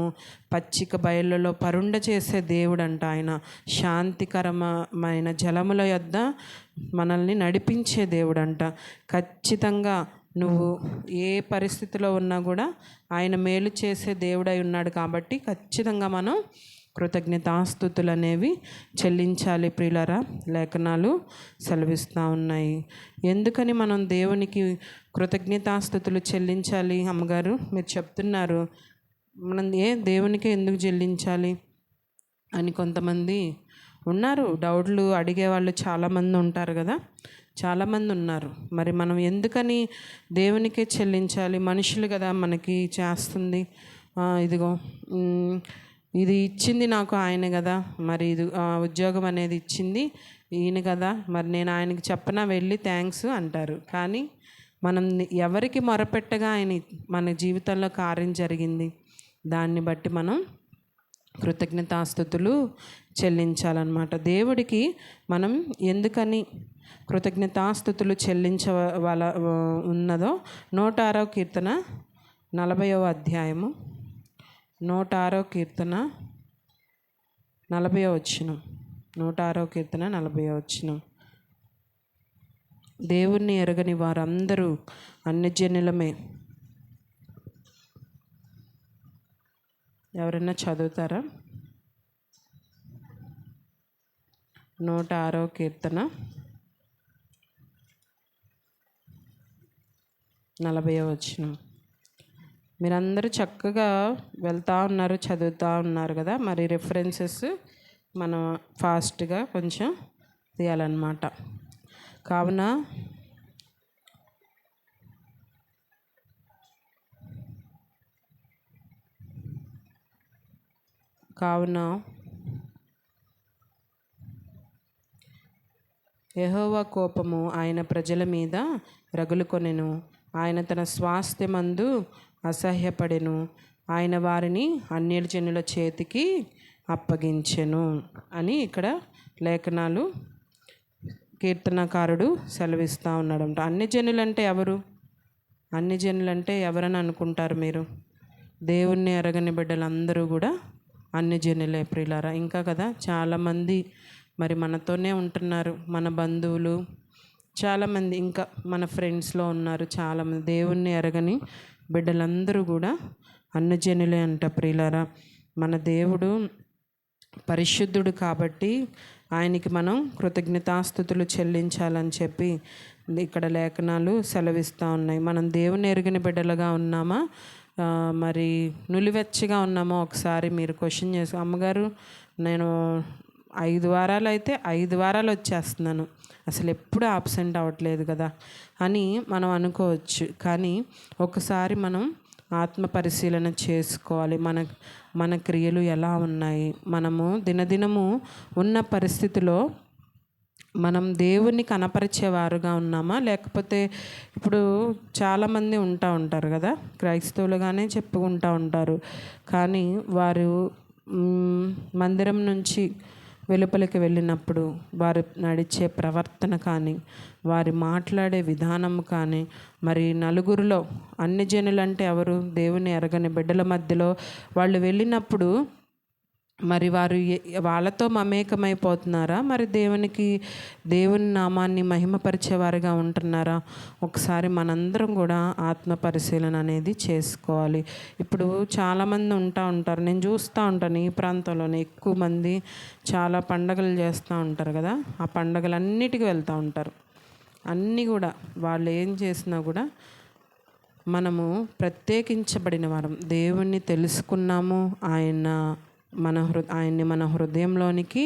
పచ్చిక బయళ్ళలో పరుండ చేసే దేవుడు అంట. ఆయన శాంతికరమైన జలముల యొద్ద మనల్ని నడిపించే దేవుడు అంట. ఖచ్చితంగా నువ్వు ఏ పరిస్థితిలో ఉన్నా కూడా ఆయన మేలు చేసే దేవుడై ఉన్నాడు. కాబట్టి ఖచ్చితంగా మనం కృతజ్ఞతాస్తుతులు అనేవి చెల్లించాలి ప్రియులారా. లేఖనాలు సెలవిస్తూ ఉన్నాయి. ఎందుకని మనం దేవునికి కృతజ్ఞతాస్తుతులు చెల్లించాలి? అమ్మగారు మీరు చెప్తున్నారు, మనం దేవునికే ఎందుకు చెల్లించాలి అని కొంతమంది ఉన్నారు. డౌట్లు అడిగేవాళ్ళు చాలామంది ఉంటారు కదా, చాలామంది ఉన్నారు. మరి మనం ఎందుకని దేవునికే చెల్లించాలి? మనుషులు కదా మనకి చేస్తుంది, ఇదిగో ఇది ఇచ్చింది నాకు ఆయన కదా, మరి ఇది ఉద్యోగం అనేది ఇచ్చింది ఈయన కదా, మరి నేను ఆయనకి చెప్పనా వెళ్ళి థ్యాంక్స్ అంటారు. కానీ మనం ఎవరికి మొరపెట్టగా ఆయన మన జీవితంలో కార్యం జరిగింది, దాన్ని బట్టి మనం కృతజ్ఞతాస్తుతులు చెల్లించాలన్నమాట. దేవుడికి మనం ఎందుకని కృతజ్ఞతాస్తుతులు చెల్లించవల ఉన్నదో 106వ కీర్తన 40వ అధ్యాయము, 106వ కీర్తన 40వ వచనం. 106వ కీర్తన 40వ వచనం. దేవుణ్ణి ఎరగని వారందరూ అన్యజనులమే. ఎవరైనా చదువుతారా? 106వ కీర్తన 40వ వచనం. మీరందరూ చక్కగా వెళ్తూ ఉన్నారు, చదువుతూ ఉన్నారు కదా. మరి రెఫరెన్సెస్ మనం ఫాస్ట్గా కొంచెం తీయాలన్నమాట. కావున యెహోవా కోపము ఆయన ప్రజల మీద రగులుకొనెను, ఆయన తన స్వాస్థ్యమందు అసహ్యపడెను, ఆయన వారిని అన్యజనుల చేతికి అప్పగించెను అని ఇక్కడ లేఖనాలు కీర్తనకారుడు సెలవిస్తూ ఉన్నాడంట. అన్యజనులంటే ఎవరు? అన్యజనులంటే ఎవరని అనుకుంటారు మీరు? దేవుణ్ణి ఎరగని బిడ్డలందరూ కూడా అన్యజనులే ప్రియులారా. ఇంకా కదా చాలామంది మరి మనతోనే ఉంటున్నారు, మన బంధువులు చాలామంది, ఇంకా మన ఫ్రెండ్స్లో ఉన్నారు చాలామంది. దేవుణ్ణి ఎరగని బిడ్డలందరూ కూడా అన్యజనులే అంట ప్రియులారా. మన దేవుడు పరిశుద్ధుడు కాబట్టి ఆయనకి మనం కృతజ్ఞతాస్తుతులు చెల్లించాలని చెప్పి ఇక్కడ లేఖనాలు సెలవిస్తూ ఉన్నాయి. మనం దేవుని ఎరిగిన బిడ్డలుగా ఉన్నామా, మరి నులివెచ్చగా ఉన్నామో ఒకసారి మీరు క్వశ్చన్ చేసి, అమ్మగారు నేను 5 వారాలు అయితే 5 వారాలు వచ్చేస్తున్నాను, అసలు ఎప్పుడు ఆబ్సెంట్ అవ్వట్లేదు కదా అని మనం అనుకోవచ్చు. కానీ ఒకసారి మనం ఆత్మ పరిశీలన చేసుకోవాలి. మన క్రియలు ఎలా ఉన్నాయి, మనము దినదినము ఉన్న పరిస్థితిలో మనం దేవుణ్ణి కనపరిచేవారుగా ఉన్నామా, లేకపోతే ఇప్పుడు చాలామంది ఉంటారు కదా, క్రైస్తవులుగానే చెప్పుకుంటూ ఉంటారు, కానీ వారు మందిరం నుంచి వెలుపలికి వెళ్ళినప్పుడు వారు నడిచే ప్రవర్తన కానీ, వారి మాట్లాడే విధానం కానీ, మరి నలుగురిలో అన్యజనులంటే ఎవరు? దేవుని ఎరగని బిడ్డల మధ్యలో వాళ్ళు వెళ్ళినప్పుడు మరి వారు వాళ్ళతో మమేకమైపోతున్నారా, మరి దేవుని నామాన్ని మహిమపరిచేవారుగా ఉంటున్నారా? ఒకసారి మనందరం కూడా ఆత్మ పరిశీలన అనేది చేసుకోవాలి. ఇప్పుడు చాలామంది ఉంటారు, నేను చూస్తూ ఉంటాను ఈ ప్రాంతంలోనే ఎక్కువ మంది చాలా పండగలు చేస్తూ ఉంటారు కదా, ఆ పండగలన్నిటికీ వెళ్తూ ఉంటారు. అన్నీ కూడా వాళ్ళు ఏం చేసినా కూడా మనము ప్రత్యేకించబడిన వారం, దేవుణ్ణి తెలుసుకున్నాము, ఆయన్ని మన హృదయంలోనికి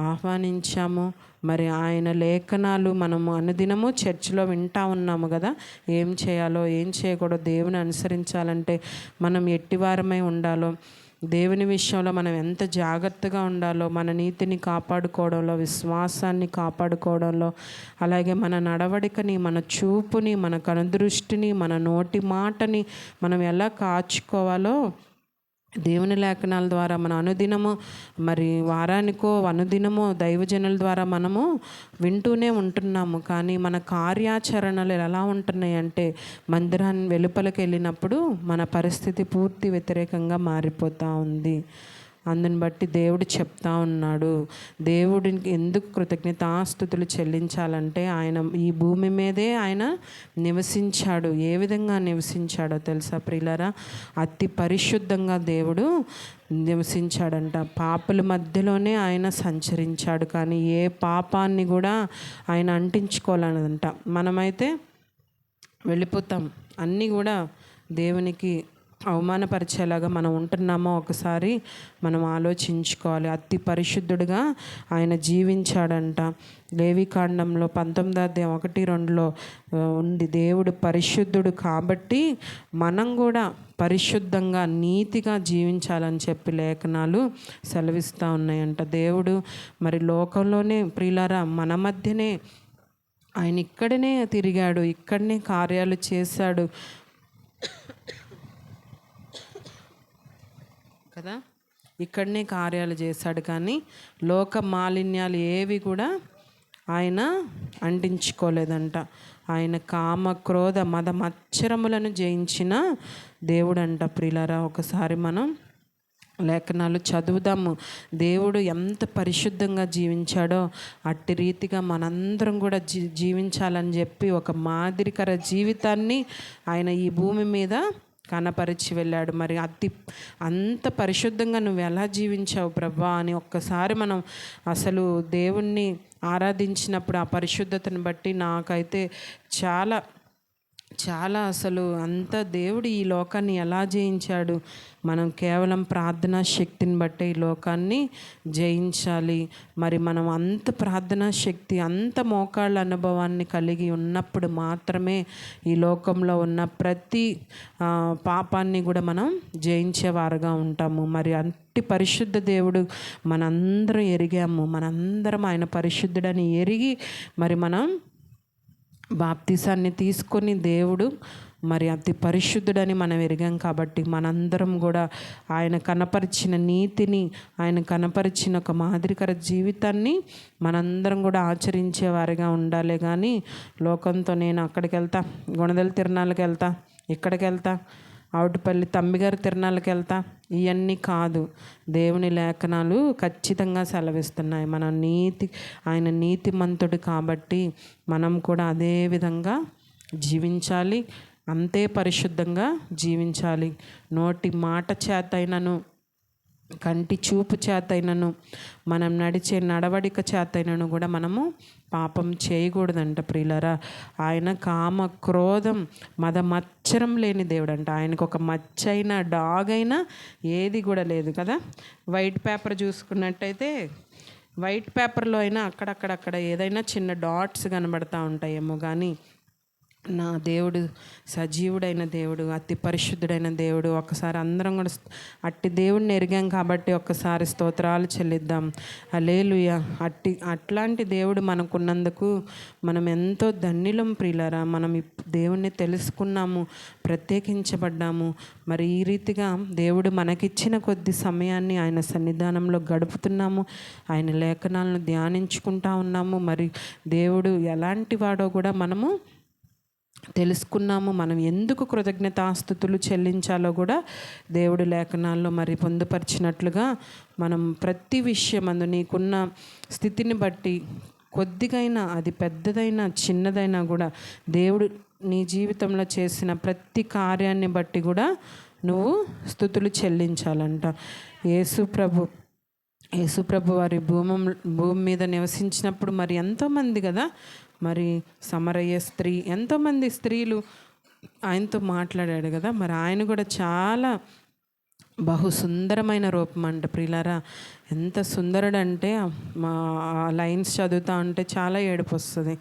ఆహ్వానించాము. మరి ఆయన లేఖనాలు మనము అనుదినము చర్చిలో వింటూ ఉన్నాము కదా, ఏం చేయాలో ఏం చేయకూడదు, దేవుని అనుసరించాలంటే మనం ఎట్టివారమై ఉండాలో, దేవుని విషయంలో మనం ఎంత జాగ్రత్తగా ఉండాలో, మన నీతిని కాపాడుకోవడంలో, విశ్వాసాన్ని కాపాడుకోవడంలో, అలాగే మన నడవడికని, మన చూపుని, మన కనుదృష్టిని, మన నోటి మాటని మనం ఎలా కాచుకోవాలో దేవుని లేఖనాల ద్వారా మన అనుదినము, మరి వారానికో అనుదినమో దైవజనుల ద్వారా మనము వింటూనే ఉంటున్నాము. కానీ మన కార్యాచరణలు ఎలా ఉంటున్నాయి అంటే, మందిరాన్ని వెలుపలికి వెళ్ళినప్పుడు మన పరిస్థితి పూర్తి వ్యతిరేకంగా మారిపోతూ ఉంది. అందుని బట్టి దేవుడు చెప్తా ఉన్నాడు, దేవుడికి ఎందుకు కృతజ్ఞతాస్తుతులు చెల్లించాలంటే ఆయన ఈ భూమి మీదే ఆయన నివసించాడు. ఏ విధంగా నివసించాడో తెలుసా ప్రియులారా? అతి పరిశుద్ధంగా దేవుడు నివసించాడంట. పాపుల మధ్యలోనే ఆయన సంచరించాడు, కానీ ఏ పాపాన్ని కూడా ఆయన అంటించుకోలేదంట. మనమైతే వెళ్ళిపోతాం, అన్నీ కూడా దేవునికి అవమానపరిచేలాగా మనం ఉంటున్నామో ఒకసారి మనం ఆలోచించుకోవాలి. అతి పరిశుద్ధుడిగా ఆయన జీవించాడంట. లేవికాండంలో 19:1-2 ఉంది, దేవుడు పరిశుద్ధుడు కాబట్టి మనం కూడా పరిశుద్ధంగా నీతిగా జీవించాలని చెప్పి లేఖనాలు సెలవిస్తూ ఉన్నాయంట. దేవుడు మరి లోకంలోనే ప్రియులారా మన మధ్యనే ఆయన ఇక్కడనే తిరిగాడు, ఇక్కడనే కార్యాలు చేశాడు కదా, ఇక్కడనే కార్యాలు చేశాడు. కానీ లోక మాలిన్యాలు ఏవి కూడా ఆయన అంటించుకోలేదంట. ఆయన కామ క్రోధ మద మత్సరములను జయించిన దేవుడంట ప్రియులారా. ఒకసారి మనం లేఖనాలు చదువుదాము. దేవుడు ఎంత పరిశుద్ధంగా జీవించాడో అట్టి రీతిగా మనందరం కూడా జీవించాలని చెప్పి ఒక మాదిరికర జీవితాన్ని ఆయన ఈ భూమి మీద కనపరిచి వెళ్ళాడు. మరి అంత పరిశుద్ధంగా నువ్వు ఎలా జీవించావు ప్రభా అని ఒక్కసారి మనం అసలు దేవుణ్ణి ఆరాధించినప్పుడు ఆ పరిశుద్ధతను బట్టి నాకైతే చాలా చాలా అసలు అంత దేవుడు ఈ లోకాన్ని ఎలా జయించాడు. మనం కేవలం ప్రార్థనా శక్తిని బట్టే ఈ లోకాన్ని జయించాలి. మరి మనం అంత ప్రార్థనా శక్తి, అంత మోకాళ్ళ అనుభవాన్ని కలిగి ఉన్నప్పుడు మాత్రమే ఈ లోకంలో ఉన్న ప్రతి పాపాన్ని కూడా మనం జయించేవారుగా ఉంటాము. మరి అట్టి పరిశుద్ధ దేవుడు మనందరం ఎరిగాము. మనందరం ఆయన పరిశుద్ధుడని ఎరిగి మరి మనం బాప్తిసాన్ని తీసుకొని దేవుడు మరి అతి పరిశుద్ధుడని మనం ఎరిగాం కాబట్టి మనందరం కూడా ఆయన కనపరిచిన నీతిని, ఆయన కనపరిచిన ఒక మాదిరికర జీవితాన్ని మనందరం కూడా ఆచరించేవారిగా ఉండాలి. కానీ లోకంతో నేను అక్కడికి వెళ్తా, గుణదల తిరణాలకు వెళ్తా, ఇక్కడికి వెళ్తా, ఆవుటిపల్లి తంబిగారి తిరణాలకు వెళ్తా, ఇవన్నీ కాదు. దేవుని లేఖనాలు ఖచ్చితంగా సెలవిస్తున్నాయి. ఆయన నీతిమంతుడు కాబట్టి మనం కూడా అదే విధంగా జీవించాలి, అంతే పరిశుద్ధంగా జీవించాలి. నోటి మాట చేతైనను, కంటి చూపు చేతైనను, మనం నడిచే నడవడిక చేతైనను కూడా మనము పాపం చేయకూడదంట ప్రియులారా. ఆయన కామ క్రోధం మద మచ్చరం లేని దేవుడు అంట. ఆయనకు ఒక మచ్చైనా డాగైనా ఏది కూడా లేదు కదా. వైట్ పేపర్ చూసుకున్నట్టయితే వైట్ పేపర్లో అయినా అక్కడక్కడ ఏదైనా చిన్న డాట్స్ కనబడతా ఉంటాయేమో, కానీ నా దేవుడు సజీవుడైన దేవుడు, అతి పరిశుద్ధుడైన దేవుడు. ఒకసారి అందరం కూడా అట్టి దేవుడిని ఎరిగాం కాబట్టి ఒక్కసారి స్తోత్రాలు చెల్లిద్దాం. హల్లెలూయా. అట్లాంటి దేవుడు మనకున్నందుకు మనం ఎంతో ధన్యులం ప్రియులారా. మనం దేవుణ్ణి తెలుసుకున్నాము, ప్రత్యేకించబడ్డాము. మరి ఈ రీతిగా దేవుడు మనకిచ్చిన కొద్ది సమయాన్ని ఆయన సన్నిధానంలో గడుపుతున్నాము, ఆయన లేఖనాలను ధ్యానించుకుంటా ఉన్నాము. మరి దేవుడు ఎలాంటి వాడో కూడా మనము తెలుసుకున్నాము. మనం ఎందుకు కృతజ్ఞతాస్తుతులు చెల్లించాలో కూడా దేవుడి లేఖనాల్లో మరి పొందుపరిచినట్లుగా మనం ప్రతి విషయమందు నీకున్న స్థితిని బట్టి కొద్దిగైనా, అది పెద్దదైనా చిన్నదైనా కూడా దేవుడు నీ జీవితంలో చేసిన ప్రతి కార్యాన్ని బట్టి కూడా నువ్వు స్తుతులు చెల్లించాలంట. యేసుప్రభు వారి భూమి మీద నివసించినప్పుడు మరి ఎంతోమంది కదా, మరి సమరయ్య స్త్రీ, ఎంతోమంది స్త్రీలు ఆయనతో మాట్లాడాడు కదా. మరి ఆయన కూడా చాలా బహు సుందరమైన రూపం అంట ప్రియులారా. ఎంత సుందరుడంటే మా లైన్స్ చదువుతా ఉంటే చాలా ఏడుపు వస్తుంది.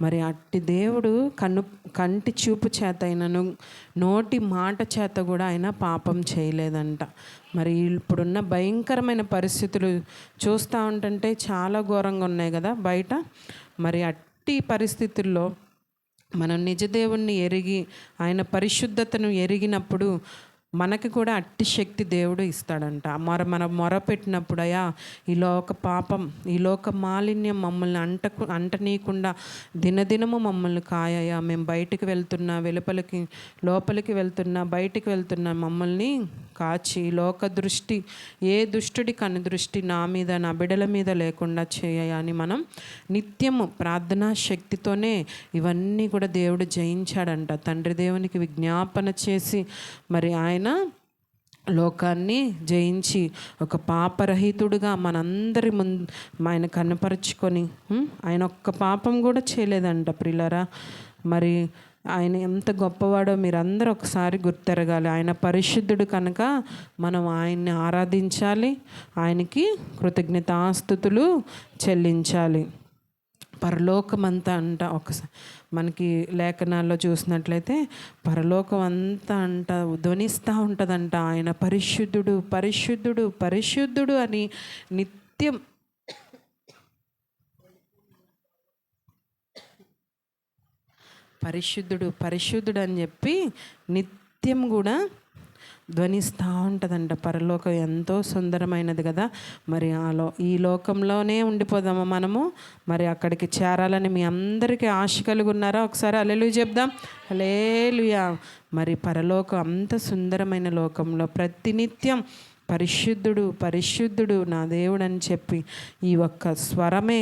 మరి అట్టి దేవుడు కంటి చూపు చేత అయినను, నోటి మాట చేత కూడా ఆయన పాపం చేయలేదంట. మరి ఇప్పుడున్న భయంకరమైన పరిస్థితులు చూస్తూ ఉంటుంటే చాలా ఘోరంగా ఉన్నాయి కదా బయట. మరి అట్టి పరిస్థితుల్లో మనం నిజదేవుణ్ణి ఎరిగి ఆయన పరిశుద్ధతను ఎరిగినప్పుడు మనకి కూడా అట్టి శక్తి దేవుడు ఇస్తాడంట. మనం మొరపెట్టినప్పుడు, అయ్యా ఈ లోక పాపం, ఈ లోక మాలిన్యం మమ్మల్ని అంటనీయకుండా దినదినము మమ్మల్ని కాయా, మేము బయటికి వెళ్తున్నా, లోపలికి వెళ్తున్నా, బయటికి వెళ్తున్నా, మమ్మల్ని కాచి లోక దృష్టి, ఏ దుష్టుడి కను దృష్టి నా మీద, నా బిడ్డల మీద లేకుండా చేయని మనం నిత్యము ప్రార్థనా శక్తితోనే ఇవన్నీ కూడా దేవుడు జయించాడంట. తండ్రి దేవునికి విజ్ఞాపన చేసి మరి ఆయన లోకాన్ని జయించి ఒక పాపరహితుడుగా మనందరి ముందు ఆయన కనపరుచుకొని, ఆయన ఒక్క పాపం కూడా చేయలేదంట ప్రియులారా. మరి ఆయన ఎంత గొప్పవాడో మీరందరూ ఒకసారి గుర్తెరగాలి. ఆయన పరిశుద్ధుడు కనుక మనం ఆయన్ని ఆరాధించాలి, ఆయనకి కృతజ్ఞతాస్తుతులు చెల్లించాలి. పరలోకమంతా అంట ఒకసారి మనకి లేఖనాల్లో చూసినట్లయితే పరలోకం అంతా అంట ధ్వనిస్తూ ఉంటుందంట, ఆయన పరిశుద్ధుడు పరిశుద్ధుడు పరిశుద్ధుడు అని నిత్యం పరిశుద్ధుడు పరిశుద్ధుడు అని చెప్పి నిత్యం కూడా ధ్వనిస్తూ ఉంటుందంట. పరలోకం ఎంతో సుందరమైనది కదా. మరి ఈ లోకంలోనే ఉండిపోదామా మనము? మరి అక్కడికి చేరాలని మీ అందరికీ ఆశ కలిగి ఉన్నారా? ఒకసారి హల్లెలూయా చెప్దాం. హల్లెలూయా. మరి పరలోకం అంత సుందరమైన లోకంలో ప్రతినిత్యం పరిశుద్ధుడు పరిశుద్ధుడు నా దేవుడు అని చెప్పి ఈ ఒక్క స్వరమే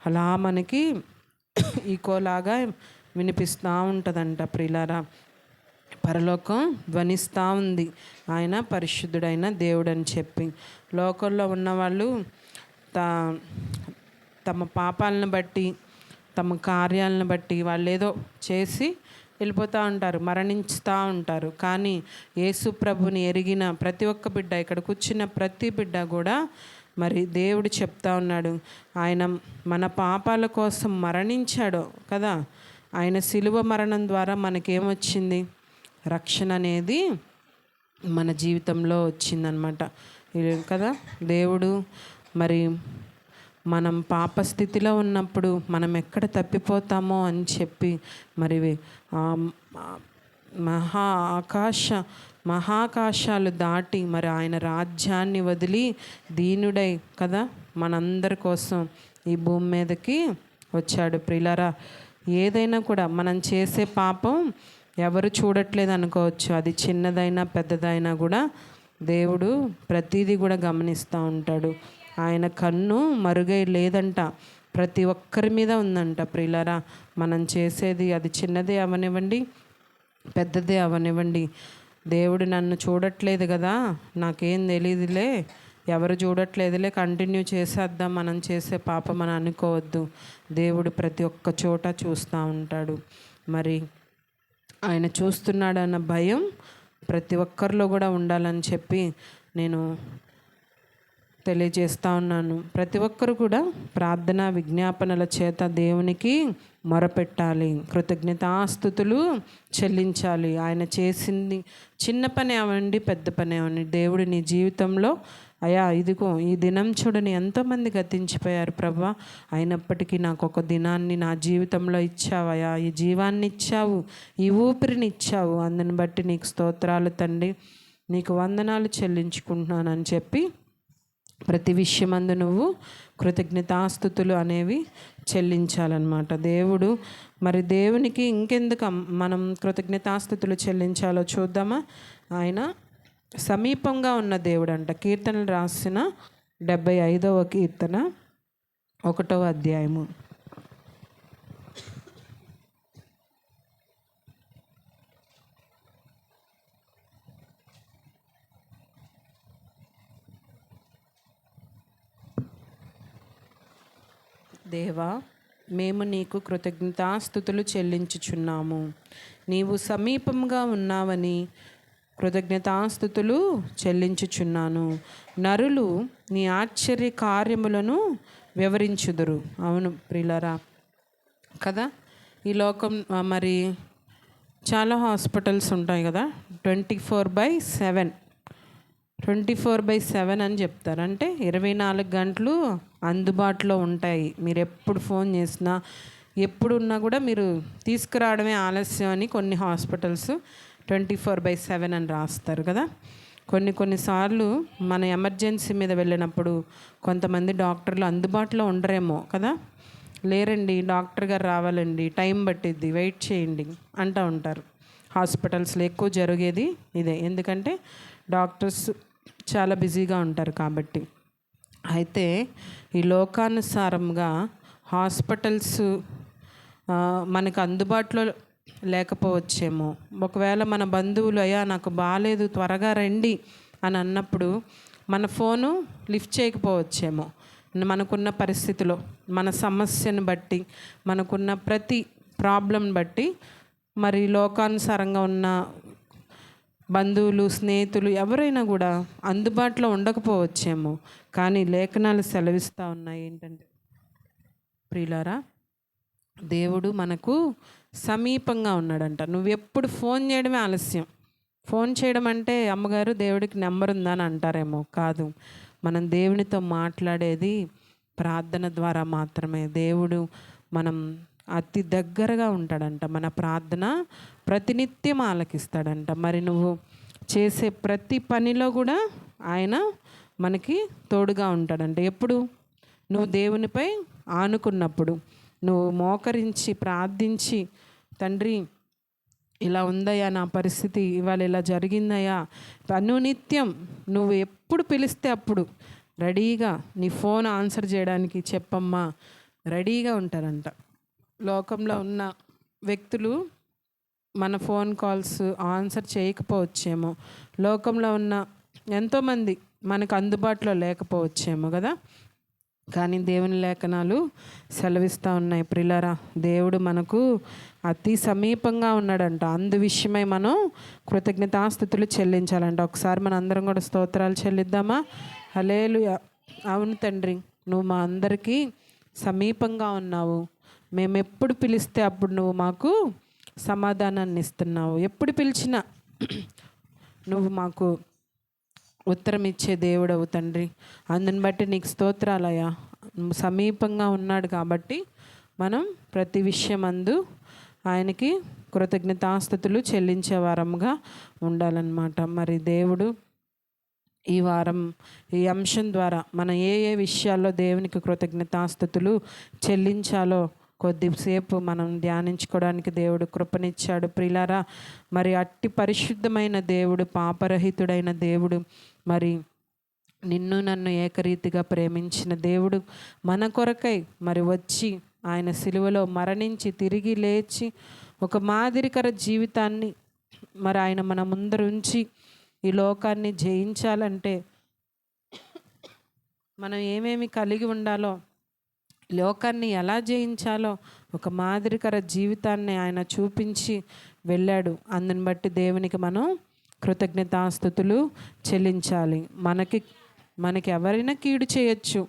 అలా మనకి ఈకోలాగా వినిపిస్తూ ఉంటుందంట ప్రియులారా. పరలోకం ధ్వనిస్తూ ఉంది ఆయన పరిశుద్ధుడైన దేవుడు అని చెప్పి. లోకంలో ఉన్నవాళ్ళు తమ పాపాలను బట్టి, తమ కార్యాలను బట్టి వాళ్ళు ఏదో చేసి వెళ్ళిపోతూ ఉంటారు, మరణిస్తూ ఉంటారు. కానీ యేసు ప్రభుని ఎరిగిన ప్రతి ఒక్క బిడ్డ, ఇక్కడ కూర్చున్న ప్రతి బిడ్డ కూడా మరి దేవుడు చెప్తా ఉన్నాడు, ఆయన మన పాపాల కోసం మరణించాడు కదా. ఆయన శిలువ మరణం ద్వారా మనకేమొచ్చింది? రక్షణ అనేది మన జీవితంలో వచ్చిందనమాట కదా. దేవుడు మరి మనం పాపస్థితిలో ఉన్నప్పుడు మనం ఎక్కడ తప్పిపోతామో అని చెప్పి మరి మహా ఆకాశ మహాకాశాలు దాటి మరి ఆయన రాజ్యాన్ని వదిలి దీనుడై కదా మనందరి కోసం ఈ భూమి మీదకి వచ్చాడు. ప్రియులారా, ఏదైనా కూడా మనం చేసే పాపం ఎవరు చూడట్లేదు అనుకోవచ్చు, అది చిన్నదైనా పెద్దదైనా కూడా దేవుడు ప్రతిదీ కూడా గమనిస్తూ ఉంటాడు. ఆయన కన్ను మరుగై లేదంట, ప్రతి ఒక్కరి మీద ఉందంట. ప్రియులారా, మనం చేసేది అది చిన్నదే అవనివ్వండి పెద్దదే అవనివ్వండి, దేవుడు నన్ను చూడట్లేదు కదా, నాకేం తెలియదులే, ఎవరు చూడట్లేదులే, కంటిన్యూ చేసేద్దాం మనం చేసే పాపం అని అనుకోవద్దు. దేవుడు ప్రతి ఒక్క చోట చూస్తూ ఉంటాడు. మరి ఆయన చూస్తున్నాడన్న భయం ప్రతి ఒక్కరిలో కూడా ఉండాలని చెప్పి నేను తెలియజేస్తూ ఉన్నాను. ప్రతి ఒక్కరు కూడా ప్రార్థన విజ్ఞాపనల చేత దేవునికి మొరపెట్టాలి, కృతజ్ఞతాస్తుతులు చెల్లించాలి. ఆయన చేసింది చిన్న పని అవ్వండి పెద్ద పని అవ్వండి, దేవుడు నీ జీవితంలో అయ్యా ఇదిగో ఈ దినం చూడని ఎంతోమంది గతించిపోయారు ప్రభా, అయినప్పటికీ నాకు ఒక దినాన్ని నా జీవితంలో ఇచ్చావయ్యా, ఈ జీవాన్ని ఇచ్చావు, ఈ ఊపిరిని ఇచ్చావు, అందుని బట్టి నీకు స్తోత్రాలు తండ్రి, నీకు వందనాలు చెల్లించుకుంటున్నానని చెప్పి ప్రతి విషయమందు నువ్వు కృతజ్ఞతాస్తుతులు అనేవి చెల్లించాలన్నమాట. దేవుడు మరి దేవునికి ఇంకెందుకు మనం కృతజ్ఞతాస్తుతులు చెల్లించాలో చూద్దామా. ఆయన సమీపంగా ఉన్న దేవుడు అంట. కీర్తనలు రాసిన 75వ కీర్తన 1వ అధ్యాయము. దేవా, మేము నీకు కృతజ్ఞతాస్తుతులు చెల్లించుచున్నాము, నీవు సమీపంగా ఉన్నావని కృతజ్ఞతాస్తుతులు చెల్లించుచున్నాను. నరులు నీ ఆశ్చర్య కార్యములను వివరించుదురు. అవును ప్రియులారా కదా, ఈ లోకం మరి చాలా హాస్పిటల్స్ ఉంటాయి కదా, 24/7 అని చెప్తారు. అంటే 24 గంటలు అందుబాటులో ఉంటాయి. మీరు ఎప్పుడు ఫోన్ చేసినా ఎప్పుడున్నా కూడా మీరు తీసుకురావడమే ఆలస్యం అని కొన్ని హాస్పిటల్స్ 24/7 అని రాస్తారు కదా. కొన్నిసార్లు మన ఎమర్జెన్సీ మీద వెళ్ళినప్పుడు కొంతమంది డాక్టర్లు అందుబాటులో ఉండరేమో కదా, లేరండి డాక్టర్ గారు రావాలండి, టైం పట్టిద్ది, వెయిట్ చేయండి అంటూ ఉంటారు. హాస్పిటల్స్లో ఎక్కువ జరిగేది ఇదే, ఎందుకంటే డాక్టర్స్ చాలా బిజీగా ఉంటారు కాబట్టి. అయితే ఈ లోకానుసారంగా హాస్పిటల్స్ మనకు అందుబాటులో లేకపోవచ్చేమో. ఒకవేళ మన బంధువులు అయ్యా నాకు బాగాలేదు త్వరగా రండి అని అన్నప్పుడు మన ఫోను లిఫ్ట్ చేయకపోవచ్చేమో. మనకున్న పరిస్థితిలో, మన సమస్యను బట్టి, మనకున్న ప్రతి ప్రాబ్లం బట్టి మరి లోకానుసారంగా ఉన్న బంధువులు స్నేహితులు ఎవరైనా కూడా అందుబాటులో ఉండకపోవచ్చేమో. కానీ లేఖనాలు సెలవిస్తూ ఉన్నాయి ఏంటంటే ప్రియులారా, దేవుడు మనకు సమీపంగా ఉన్నాడంట. నువ్వు ఎప్పుడు ఫోన్ చేయడమే ఆలస్యం. ఫోన్ చేయడం అంటే అమ్మగారు దేవుడికి నెంబర్ ఉందా అని అంటారేమో, కాదు. మనం దేవునితో మాట్లాడేది ప్రార్థన ద్వారా మాత్రమే. దేవుడు మనం అతి దగ్గరగా ఉంటాడంట. మన ప్రార్థన ప్రతినిత్యం ఆలకిస్తాడంట. మరి నువ్వు చేసే ప్రతి పనిలో కూడా ఆయన మనకి తోడుగా ఉంటాడంట. ఎప్పుడు నువ్వు దేవునిపై ఆనుకున్నప్పుడు, నువ్వు మోకరించి ప్రార్థించి తండ్రి ఇలా ఉందయ్యా నా పరిస్థితి, ఇవాళ ఇలా జరిగిందయ్యా, అనునిత్యం నువ్వు ఎప్పుడు పిలిస్తే అప్పుడు రెడీగా నీ ఫోన్ ఆన్సర్ చేయడానికి చెప్పమ్మా రెడీగా ఉంటారంట. లోకంలో ఉన్న వ్యక్తులు మన ఫోన్ కాల్స్ ఆన్సర్ చేయకపోవచ్చేమో, లోకంలో ఉన్న ఎంతోమంది మనకు అందుబాటులో లేకపోవచ్చేమో కదా. కానీ దేవుని లేఖనాలు సెలవిస్తూ ఉన్నాయి ప్రియులారా, దేవుడు మనకు అతి సమీపంగా ఉన్నాడంట. అందు విషయమై మనం కృతజ్ఞతాస్తుతులు చెల్లించాలంట. ఒకసారి మన అందరం కూడా స్తోత్రాలు చెల్లిద్దామా. హల్లెలూయా. అవును తండ్రి, నువ్వు మా అందరికీ సమీపంగా ఉన్నావు. మేము ఎప్పుడు పిలిస్తే అప్పుడు నువ్వు మాకు సమాధానాన్ని ఇస్తున్నావు. ఎప్పుడు పిలిచినా నువ్వు మాకు ఉత్తరం ఇచ్చే దేవుడవు తండ్రి. అందుని బట్టి నీకు స్తోత్రాలయ్యా. సమీపంగా ఉన్నాడు కాబట్టి మనం ప్రతి విషయం అందు ఆయనకి కృతజ్ఞతాస్తుతులు చెల్లించే వారముగా ఉండాలన్నమాట. మరి దేవుడు ఈ వారం ఈ అంశం ద్వారా మనం ఏ ఏ విషయాల్లో దేవునికి కృతజ్ఞతాస్తుతులు చెల్లించాలో కొద్దిసేపు మనం ధ్యానించుకోవడానికి దేవుడు కృపనిచ్చాడు. ప్రియులారా, మరి అట్టి పరిశుద్ధమైన దేవుడు, పాపరహితుడైన దేవుడు, మరి నిన్ను నన్ను ఏకరీతిగా ప్రేమించిన దేవుడు మన కొరకై మరి వచ్చి ఆయన సిలువలో మరణించి తిరిగి లేచి ఒక మాదిరికర జీవితాన్ని మరి ఆయన మన ముందర ఉంచి ఈ లోకాన్ని జయించాలంటే మనం ఏమేమి కలిగి ఉండాలో, లోకాన్ని ఎలా జయించాలో ఒక మాదిరికర జీవితాన్ని ఆయన చూపించి వెళ్ళాడు. అందుని బట్టి దేవునికి మనం కృతజ్ఞతాస్తుతులు చెల్లించాలి. మనకి ఎవరైనా కీడు చేయొచ్చు.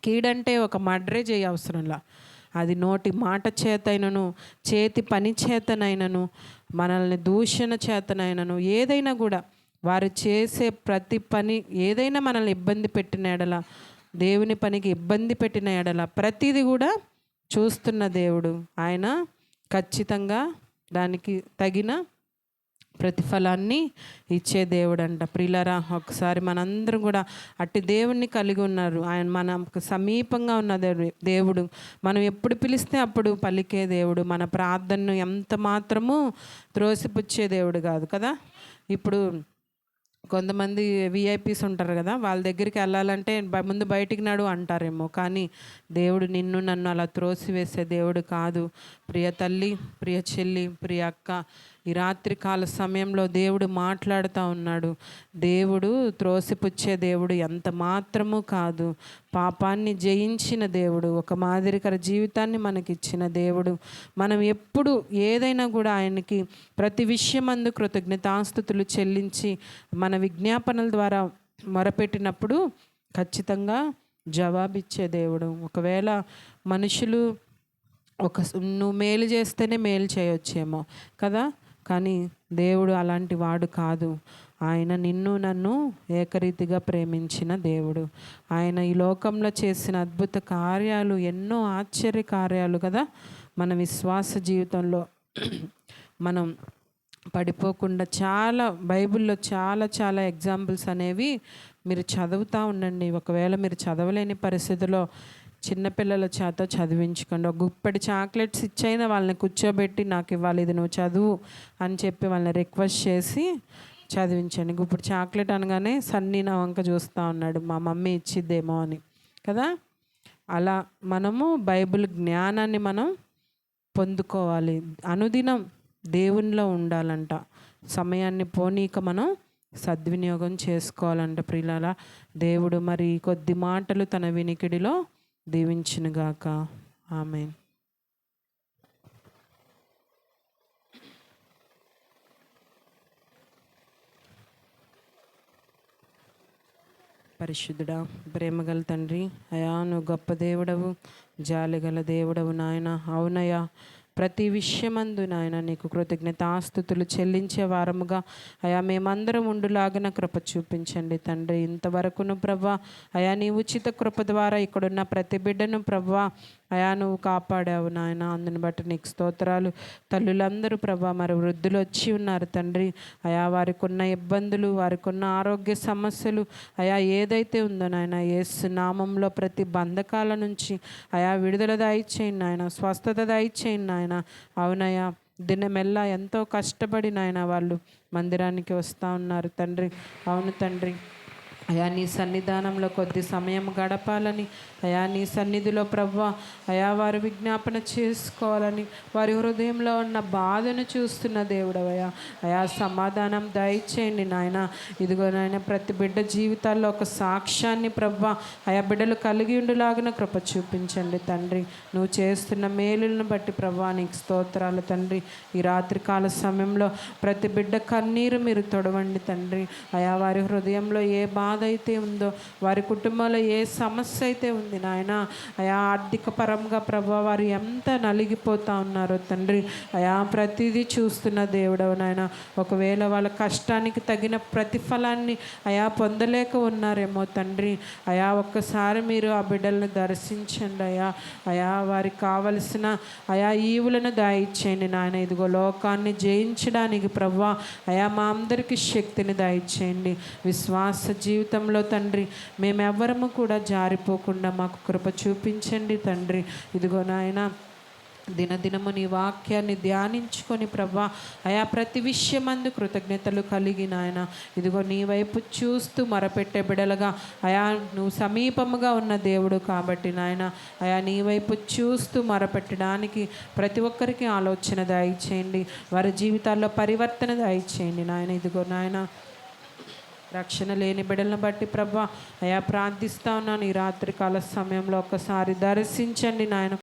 కీడంటే ఒక మర్డరే చేయ అవసరంలా, అది నోటి మాట చేతైనను, చేతి పని చేతనైనను, మనల్ని దూషణ చేతనైనను, ఏదైనా కూడా వారు చేసే ప్రతి పని ఏదైనా మనల్ని ఇబ్బంది పెట్టిన ఎడల, దేవుని పనికి ఇబ్బంది పెట్టిన ఎడల ప్రతిదీ కూడా చూస్తున్న దేవుడు. ఆయన ఖచ్చితంగా దానికి తగిన ప్రతిఫలాన్ని ఇచ్చే దేవుడు అంట. ప్రియులారా, ఒకసారి మనందరం కూడా అట్టి దేవుణ్ణి కలిగి ఉన్నారు. ఆయన మనకు సమీపంగా ఉన్న దేవుడు, మనం ఎప్పుడు పిలిస్తే అప్పుడు పలికే దేవుడు, మన ప్రార్థనను ఎంత మాత్రము త్రోసిపుచ్చే దేవుడు కాదు కదా. ఇప్పుడు కొంతమంది విఐపీస్ ఉంటారు కదా, వాళ్ళ దగ్గరికి వెళ్ళాలంటే ముందు బయటికి నడు అంటారేమో, కానీ దేవుడు నిన్ను నన్ను అలా త్రోసివేసే దేవుడు కాదు. ప్రియ తల్లి, ప్రియ చెల్లి, ప్రియ అక్క, ఈ రాత్రి కాల సమయంలో దేవుడు మాట్లాడుతూ ఉన్నాడు. దేవుడు త్రోసిపుచ్చే దేవుడు ఎంత మాత్రము కాదు. పాపాన్ని జయించిన దేవుడు, ఒక మాదిరికర జీవితాన్ని మనకిచ్చిన దేవుడు. మనం ఎప్పుడు ఏదైనా కూడా ఆయనకి ప్రతి విషయమందు కృతజ్ఞతాస్తుతులు చెల్లించి మన విజ్ఞాపనల ద్వారా మొరపెట్టినప్పుడు ఖచ్చితంగా జవాబిచ్చే దేవుడు. ఒకవేళ మనుషులు నువ్వు మేలు చేస్తేనే మేలు చేయొచ్చేమో కదా, కానీ దేవుడు అలాంటి వాడు కాదు. ఆయన నిన్ను నన్ను ఏకరీతిగా ప్రేమించిన దేవుడు. ఆయన ఈ లోకంలో చేసిన అద్భుత కార్యాలు ఎన్నో ఆశ్చర్య కార్యాలు కదా. మన విశ్వాస జీవితంలో మనం పడిపోకుండా చాలా బైబిల్లో చాలా చాలా ఎగ్జాంపుల్స్ అనేవి మీరు చదువుతూ ఉండండి. ఒకవేళ మీరు చదవలేని పరిస్థితిలో చిన్నపిల్లల చేత చదివించుకోండి. ఒక గుప్పెడి చాక్లెట్స్ ఇచ్చైనా వాళ్ళని కూర్చోబెట్టి నాకు ఇవ్వాలి, ఇది నువ్వు చదువు అని చెప్పి వాళ్ళని రిక్వెస్ట్ చేసి చదివించండి. ఇప్పుడు చాక్లెట్ అనగానే సన్నీ నా వంక చూస్తూ ఉన్నాడు, మా మమ్మీ ఇచ్చిద్దేమో అని కదా. అలా మనము బైబిల్ జ్ఞానాన్ని మనం పొందుకోవాలి. అనుదినం దేవునిలో ఉండాలంట. సమయాన్ని పోనీక మనం సద్వినియోగం చేసుకోవాలంట. ప్రియులారా, దేవుడు మరి కొద్ది మాటలు తన వినికిడిలో దీవించునుగాక. ఆమేన్. పరిశుద్ధుడా, ప్రేమగల తండ్రి, అయా నువ్వు గొప్ప దేవుడవు, జాలిగల దేవుడవు నాయన. అవునయ్యా, ప్రతి విషయమందు నాయన నీకు కృతజ్ఞతాస్తుతులు చెల్లించే వారముగా అయా మేమందరం ఉండులాగిన కృప చూపించండి తండ్రి. ఇంతవరకును ప్రభా అయా నీ ఉచిత కృప ద్వారా ఇక్కడున్న ప్రతి బిడ్డను ప్రభా అయా నువ్వు కాపాడావు నాయన. అందుని బట్టి నీకు స్తోత్రాలు. తల్లులందరూ ప్రభా మరి వృద్ధులు వచ్చి ఉన్నారు తండ్రి. అయా వారికి ఉన్న ఇబ్బందులు, వారికి ఉన్న ఆరోగ్య సమస్యలు అయా ఏదైతే ఉందో నాయన, యేసు నామంలో ప్రతి బంధకాల నుంచి అయా విడుదల దయచేయండి నాయన, స్వస్థత దయచేయండి నాయన. అవునయ్యా, దినమెల్లా ఎంతో కష్టపడి నాయన వాళ్ళు మందిరానికి వస్తూ ఉన్నారు తండ్రి. అవును తండ్రి, అయా నీ సన్నిధానంలో కొద్ది సమయం గడపాలని, అయా నీ సన్నిధిలో ప్రభువా అయా వారు విజ్ఞాపన చేసుకోవాలని, వారి హృదయంలో ఉన్న బాధను చూస్తున్న దేవుడవయ్యా అయా సమాధానం దయచేయండి నాయన. ఇదిగో నాయన, ప్రతి బిడ్డ జీవితాల్లో ఒక సాక్ష్యాన్ని ప్రభువా అయా బిడ్డలు కలిగి ఉండులాగిన కృప చూపించండి తండ్రి. నువ్వు చేస్తున్న మేలులను బట్టి ప్రభువా నీకు స్తోత్రాలు తండ్రి. ఈ రాత్రికాల సమయంలో ప్రతి బిడ్డ కన్నీరు మీరు తొడవండి తండ్రి. అయా వారి హృదయంలో ఏ బాధ బాధ అయితే ఉందో, వారి కుటుంబంలో ఏ సమస్య అయితే ఉంది నాయన, అయా ఆర్థిక పరంగా ప్రభా వారు ఎంత నలిగిపోతూ ఉన్నారో తండ్రి, అయా ప్రతిదీ చూస్తున్న దేవుడవు నాయన. ఒకవేళ వాళ్ళ కష్టానికి తగిన ప్రతిఫలాన్ని అయా పొందలేక ఉన్నారేమో తండ్రి, అయా ఒక్కసారి మీరు ఆ బిడ్డలను దర్శించండి అయా. అయా వారికి కావలసిన అయా ఈవులను దయచేయండి నాయన. ఇదిగో లోకాన్ని జయించడానికి ప్రభువా అయా మా అందరికీ శక్తిని దయచేయండి. విశ్వాస జీవితంలో తండ్రి మేమెవ్వరము కూడా జారిపోకుండా మాకు కృప చూపించండి తండ్రి. ఇదిగో నాయన దినదినము నీ వాక్యాన్ని ధ్యానించుకొని ప్రభా అయా ప్రతి విషయమందు కృతజ్ఞతలు కలిగి నాయన ఇదిగో నీ వైపు చూస్తూ మొరపెట్టే బిడలుగా అయా నువ్వు సమీపముగా ఉన్న దేవుడు కాబట్టి నాయన అయా నీ వైపు చూస్తూ మొరపెట్టడానికి ప్రతి ఒక్కరికి ఆలోచన దయచేయండి. వారి జీవితాల్లో పరివర్తన దయచేయండి నాయన. ఇదిగో నాయన రక్షణ లేని బిడ్డలను బట్టి ప్రభా అయా ప్రార్థిస్తా ఉన్నాను. ఈ రాత్రికాల సమయంలో ఒక్కసారి దర్శించండి నాయన.